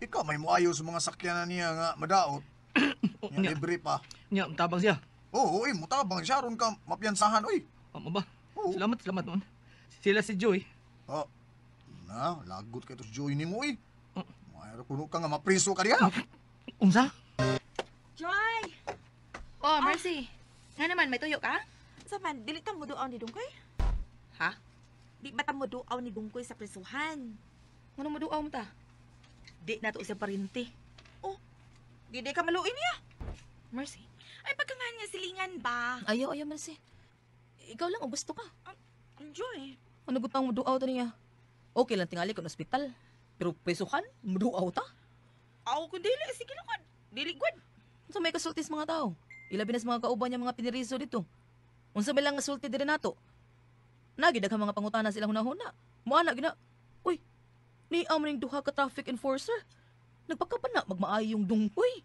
ikaw may muayo sa mga sakyanan niya nga madaot. Nya libre pa. Nya, tabang siya. Oo, mutabang siya ron ka mapiyansahan oy. Amo ba? Oo. Salamat noon. Sila si Joy. Oh. Na, lagot kay to si Joy nimo eh. Mayroon kuno ka nga mapriso ka diha. Unsa? Joy! Oh, Mercy. Nga naman, may tuyo ka? Saman, dili ta mo duaw ni Dungkoy? Ha? Di ba ta mo duaw ni Dungkoy sa prisuhan? Ano mo duaw mo ta? Di na to isa parinti. Di ka maluin niya. Mercy. Ay, pagkangan niya silingan ba? Ayaw, Mercy. Ikaw lang, o gusto ka. Joy. Ano gutang mo duaw ta niya? Okay lang tingali kung ospital. Pero presuhan, muduaw ta? Aw, kung dili, sige lang. Dili, good. Unsa may kasulti sa mga tao? Ilabi na sa mga kauban niya mga piniriso dito. Unsa may lang kasulti dire nato? Nagidag ang mga pangutana silang hunahuna. Muana gina. Uy, ni ning duha ka traffic enforcer. Nagpakapana magmaayo yung dungkoy.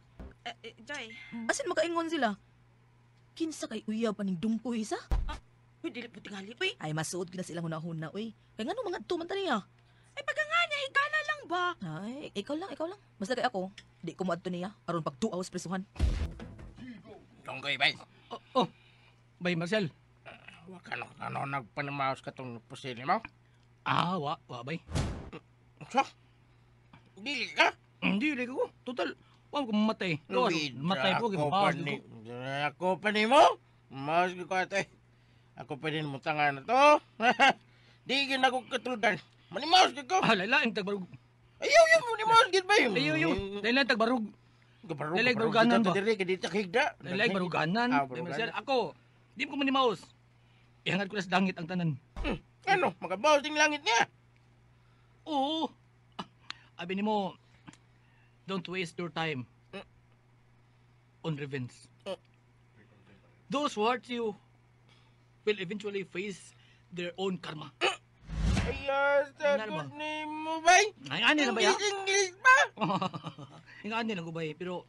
Joy. Asin makaingon sila. Kinsa kay uyab pa ning dungkoy sa? Uy, dili po tingali, uy. Ay masuod gina silang hunahuna, uy. Kay ngano mga tuman ta niya? Ay, pagkanganya, higala lang ba? Ay, ikaw lang. Basta kay ako, di ko maadto niya aron pag 2 hours presuhan. Tungkoy, bay. Oh, bay Marcel. Waka na ano nagpanimaos ka tong pusili mo? Wa bay. So, dili ka? Hindi ko. Total, wa ko mamatay. Matay po Ako gipaos pa ni... Ako pa ni mo? Maos ko ate. Ako pa din mo tanga na to. Di gin ako katuldan. Manimaos ko. Lain tagbarug. Ayaw yung manimaos gid ba yung? Ayo. Lain tagbarug. Lalag baruganan ba? Dili ka dito higda. Lain baruganan. Marcel, ako, di ko manimaos. Ihangat ko na sa langit ang tanan. Ano? Magabawas ding langit niya. Oo. Abi ni mo, don't waste your time on revenge. Those who hurt you will eventually face their own karma. Ayos, Ano ba? sagot ni mo bay. Ay, ani na ba ya? English ba? Yung ani lang ko ba pero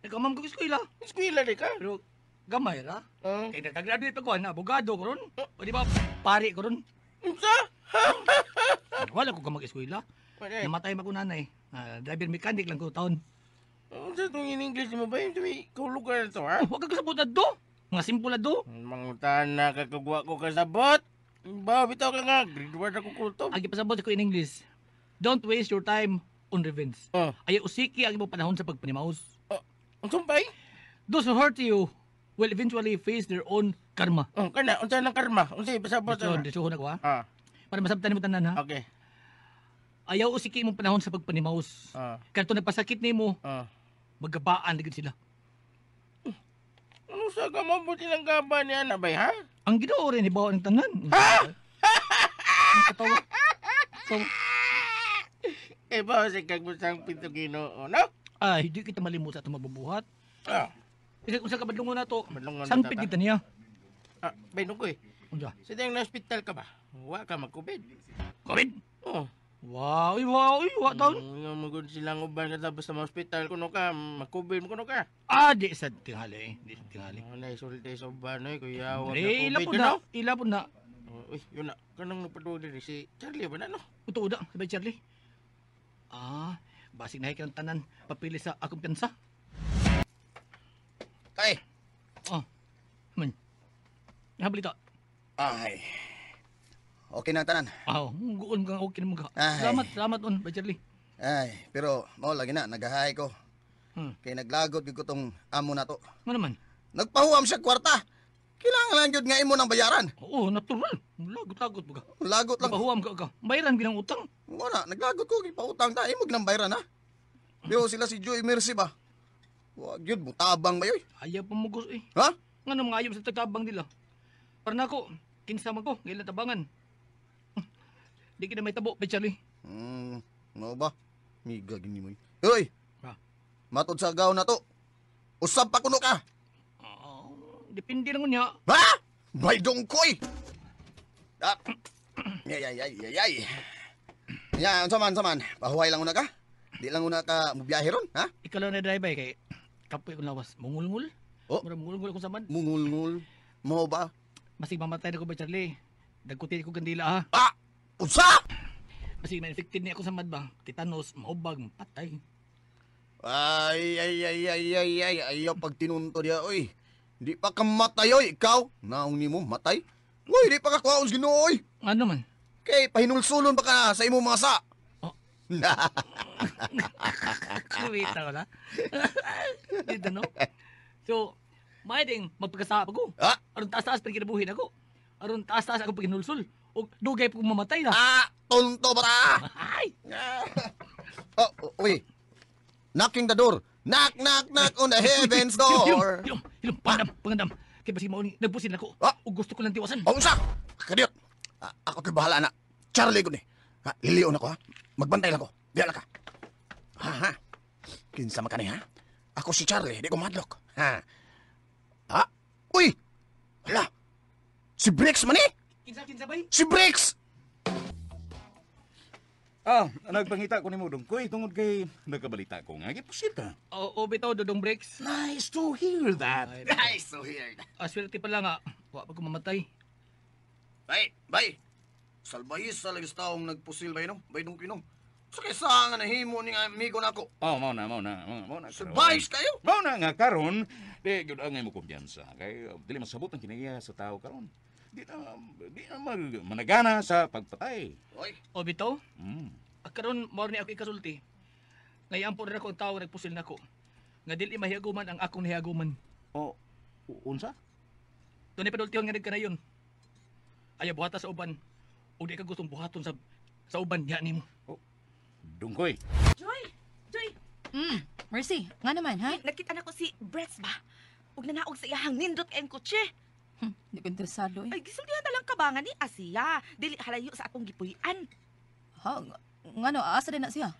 nagkamam ko sa eskwela. Eskwela di ka? Pero gamay ra. Oh. Kaya nag-graduate pa ko na, abogado ko ron. O di ba, pari ko ron. Unsa? Wala ko ka mag-eskwela. Namatay ma ko nanay. Driver mechanic lang ko taon. Unsa tong in English mo bay? Tumi kulog ka na to ha? Huwag ka kasabot na do. Mga simple na do. Mangutan na kakagwa ko kasabot. Ba, bitaw ka nga. Grade 1 ako kulto. Agi pasabot ko in English. Don't waste your time on revenge. Oh. Ayaw usiki ang imong panahon sa pagpanimaos. Unsa bay? Those who hurt you will eventually face their own karma. Oh, kana. Unsa nang karma? Unsa pasabot na? Disuhon ako ha. Ah, Para masabtan mo tanan ha. okay. Ayaw usiki imong panahon sa pagpanimaos. Kanto nagpasakit nimo, magabaan ligid sila. Ano sa kamabuti ng gaba niya na bay ha? Ang Ginoo rin ibaw ang tanan. Ang katawa. So, Eh ba si kagbusang pinto Ginoo, no? ay, di kita malimot sa itong mabubuhat. Ah, Kasi kung sa kabadlungon na to, Kabadlungon na sanpid ta. kita niya. bay nukoy. Unsa? Sa dang na hospital ka ba? Wa ka mag-COVID. COVID? Oh. Wow, wa taon. Yung magod silang uban ka tapos sa hospital kuno ka, mag-COVID mo kuno ka. Di sa tinghali. Di sa tinghali. Ano isulti sa uban oy kuya wa Ila COVID po ka na. no? Ila po na. Uy, yun na. Kanang napaduli ni si Charlie ba na no? Uto uda, sabay Charlie. Basig na ng tanan. Papili sa akong piyansa. Tay. Man. Nabalita. Ay. Okay na ang tanan. Guon kang okay na mga. Ay. Salamat on, ba Charlie. Ay, pero mao lagi na nagahay ko. Kay naglagot gyud ko tong amo na to. Ano naman? Nagpahuam siya kwarta. Kailangan lang gyud nga imo nang bayaran. Oo, natural. Lagot-lagot ba ka? Lagot lang. Napahuam ka. Bayaran bilang utang. Wala, naglagot ko gipautang ta imo nang bayaran ha. Pero sila si Joy Mercy ba? Wag gyud mo tabang ba yoy? Ayaw pamugos eh. Ha? Nga mga ayaw sa tatabang nila. Para na ako, kinsa man ko, kailan tabangan. Di kita may tabo, ba Charlie? Ano ba? Miga gini mo. Hoy! Ha? Matod sa agaw na to. Usab pa kuno ka. Depende lang niya. Ha? May dungkoy! Yay. Ya, unsa man. Pahuway lang una ka. Di lang una ka mubiyahe ron, ha? Ikaw lang na driver kay kapoy ko lawas. Mungul-ngul. Oh? Mungul-ngul ako sa man. Mungul-ngul. Mo ba? Masig mamatay na ko ba Charlie? Dagkutin ko kandila ha. Unsa? Masig ma-infected niya ako sa mad ba? Titanos, maubag, patay. Ay. Ayaw pag tinunto niya, oy. Di pa ka matay, oy. Ikaw, naong ni mo, matay. Uy, di pa ka kuhaon sa Ginoo, oy. Ano man? Kay, pahinulsulon pa ka sa imo mga sa. Oh. Kumita ko na. Dito no? So, maeding magpagkasapa ko. Aron taas-taas pag kinabuhin ako. Aron taas-taas ako pag kinulsul. O dugay po mamatay na. Tonto ba ta? Ay! Uy. Knocking the door. Knock on the heaven's door. Hilom, pangandam. Kaya basi mauning, nagpusin ako. O gusto ko lang tiwasan. Unsa? Kadiyot. Ako kay bahala na. Charlie ko ni. Lilion ako ha. Magbantay lang ako. Diyan ka. Ha? Kinsa man ka ni ha? Ako si Charlie, di ko madlock. Ha? Uy! Hala! Si Briggs man eh! Kinsa bay? Si Bricks! Nagpangita ko ni mo Dungkoy tungod kay nagkabalita ko nga gipusil ka. O bitaw dodong breaks. Nice to hear that. Nice to hear that. Aswerte pala nga. Wa pa ko mamatay. Bay. Salbayis sa lagis taong nagpusil bay no? Bay nung pinom. Sa kaysa nga nahimo ni amigo nako. Mau na. Surprise kayo. Mau na nga karon, di gyud angay mo kumpiyansa kay dili masabot ang kinaiya sa tao karon. Di na managana sa pagpatay. Oy, O bitaw, Mm. karon mao ni ako ikasulti. Ngayaan po rin ako ang tao nagpusil nako. Nga dili mahiaguman ang akong nihaguman. O unsa? Dunay padultihon nga nagkanayon. Ayaw buhata sa uban. O di ka gustong buhaton sa uban ya nimo. Dungkoy. Joy! Mercy, nga naman, ha? Nakita na ko si Brex ba? Ug nanaog sa iyahang nindot kayong kutse. Hindi ko interesado, eh. Ay, gisultihan talang kabangan ni Asiya. Dili halayo sa atong gipuy-an. Ha? Nga no, asa din na siya?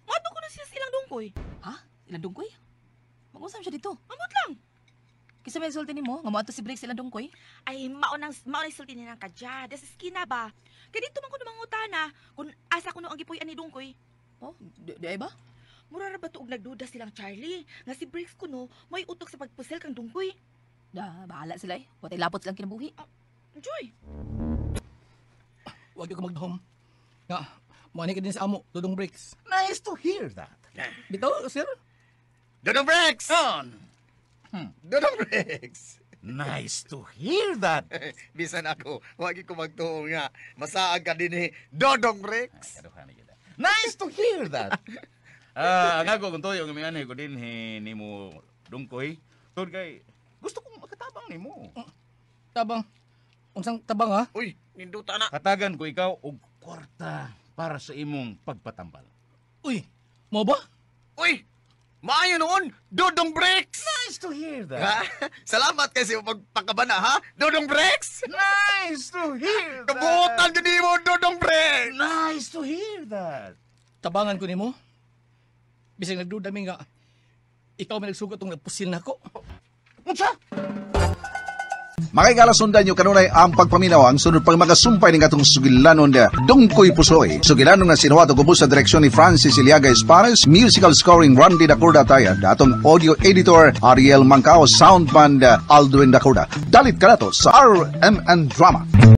Mato ko na siya silang dungkoy. Ha? Ilang dungkoy? Mag-usam siya dito. Amot lang. Kisa may sulti ni mo, nga mo ato si Briggs ilang dungkoy? Ay, maunang sulti ni ng kadya. Das skina ba? Kaya dito man ko namang utana kung asa ko no ang gipuy-an ni dungkoy. Oh, di ay ba? Mura ra ba tuog nagduda silang Charlie? Nga si Briggs ko no, may utok sa pagpusil kang dungkoy. Bahala sila eh. Watay lapot silang kinabuhi. Joy! Huwag ko magdahom. Nga, muani ka din sa amo, dodong breaks. Nice to hear that. Bitaw, sir? Dodong Breaks! On. Dodong Breaks! Nice to hear that. Bisan ako, wagi ko magtuo nga. Masaag ka din Dodong Breaks! Nice to hear that. Nga ko kung toyo ng ko din ni mo Dungkoy. Tod kay gusto kong makatabang ni mo. Tabang. Unsang tabang ha? Uy, ninduta na. Hatagan ko ikaw og kwarta para sa imong pagpatambal. Uy, mo ba? Uy, maayo noon, Dodong Breaks! Nice to hear that. Ha? Salamat kasi magpakabana, ha? Dodong Breaks! Nice to hear that. Kabuotan ka mo, Dodong Breaks! Nice to hear that. Tabangan ko nimo. Bisag nagdudami nga. Ikaw may nagsugat tong nagpusil nako. Unsa? Makikalasundan nyo kanunay ang pagpaminaw ang sunod pang magasumpay ng atong sugilanon na Dungkoy Pusoy. Sugilanon na sinuwato kubos sa direksyon ni Francis Iliaga Espares, musical scoring Randy Dacorda Tayad, atong audio editor Ariel Mancao, sound band Aldwin Dacorda. Dalit ka na to sa RMN Drama.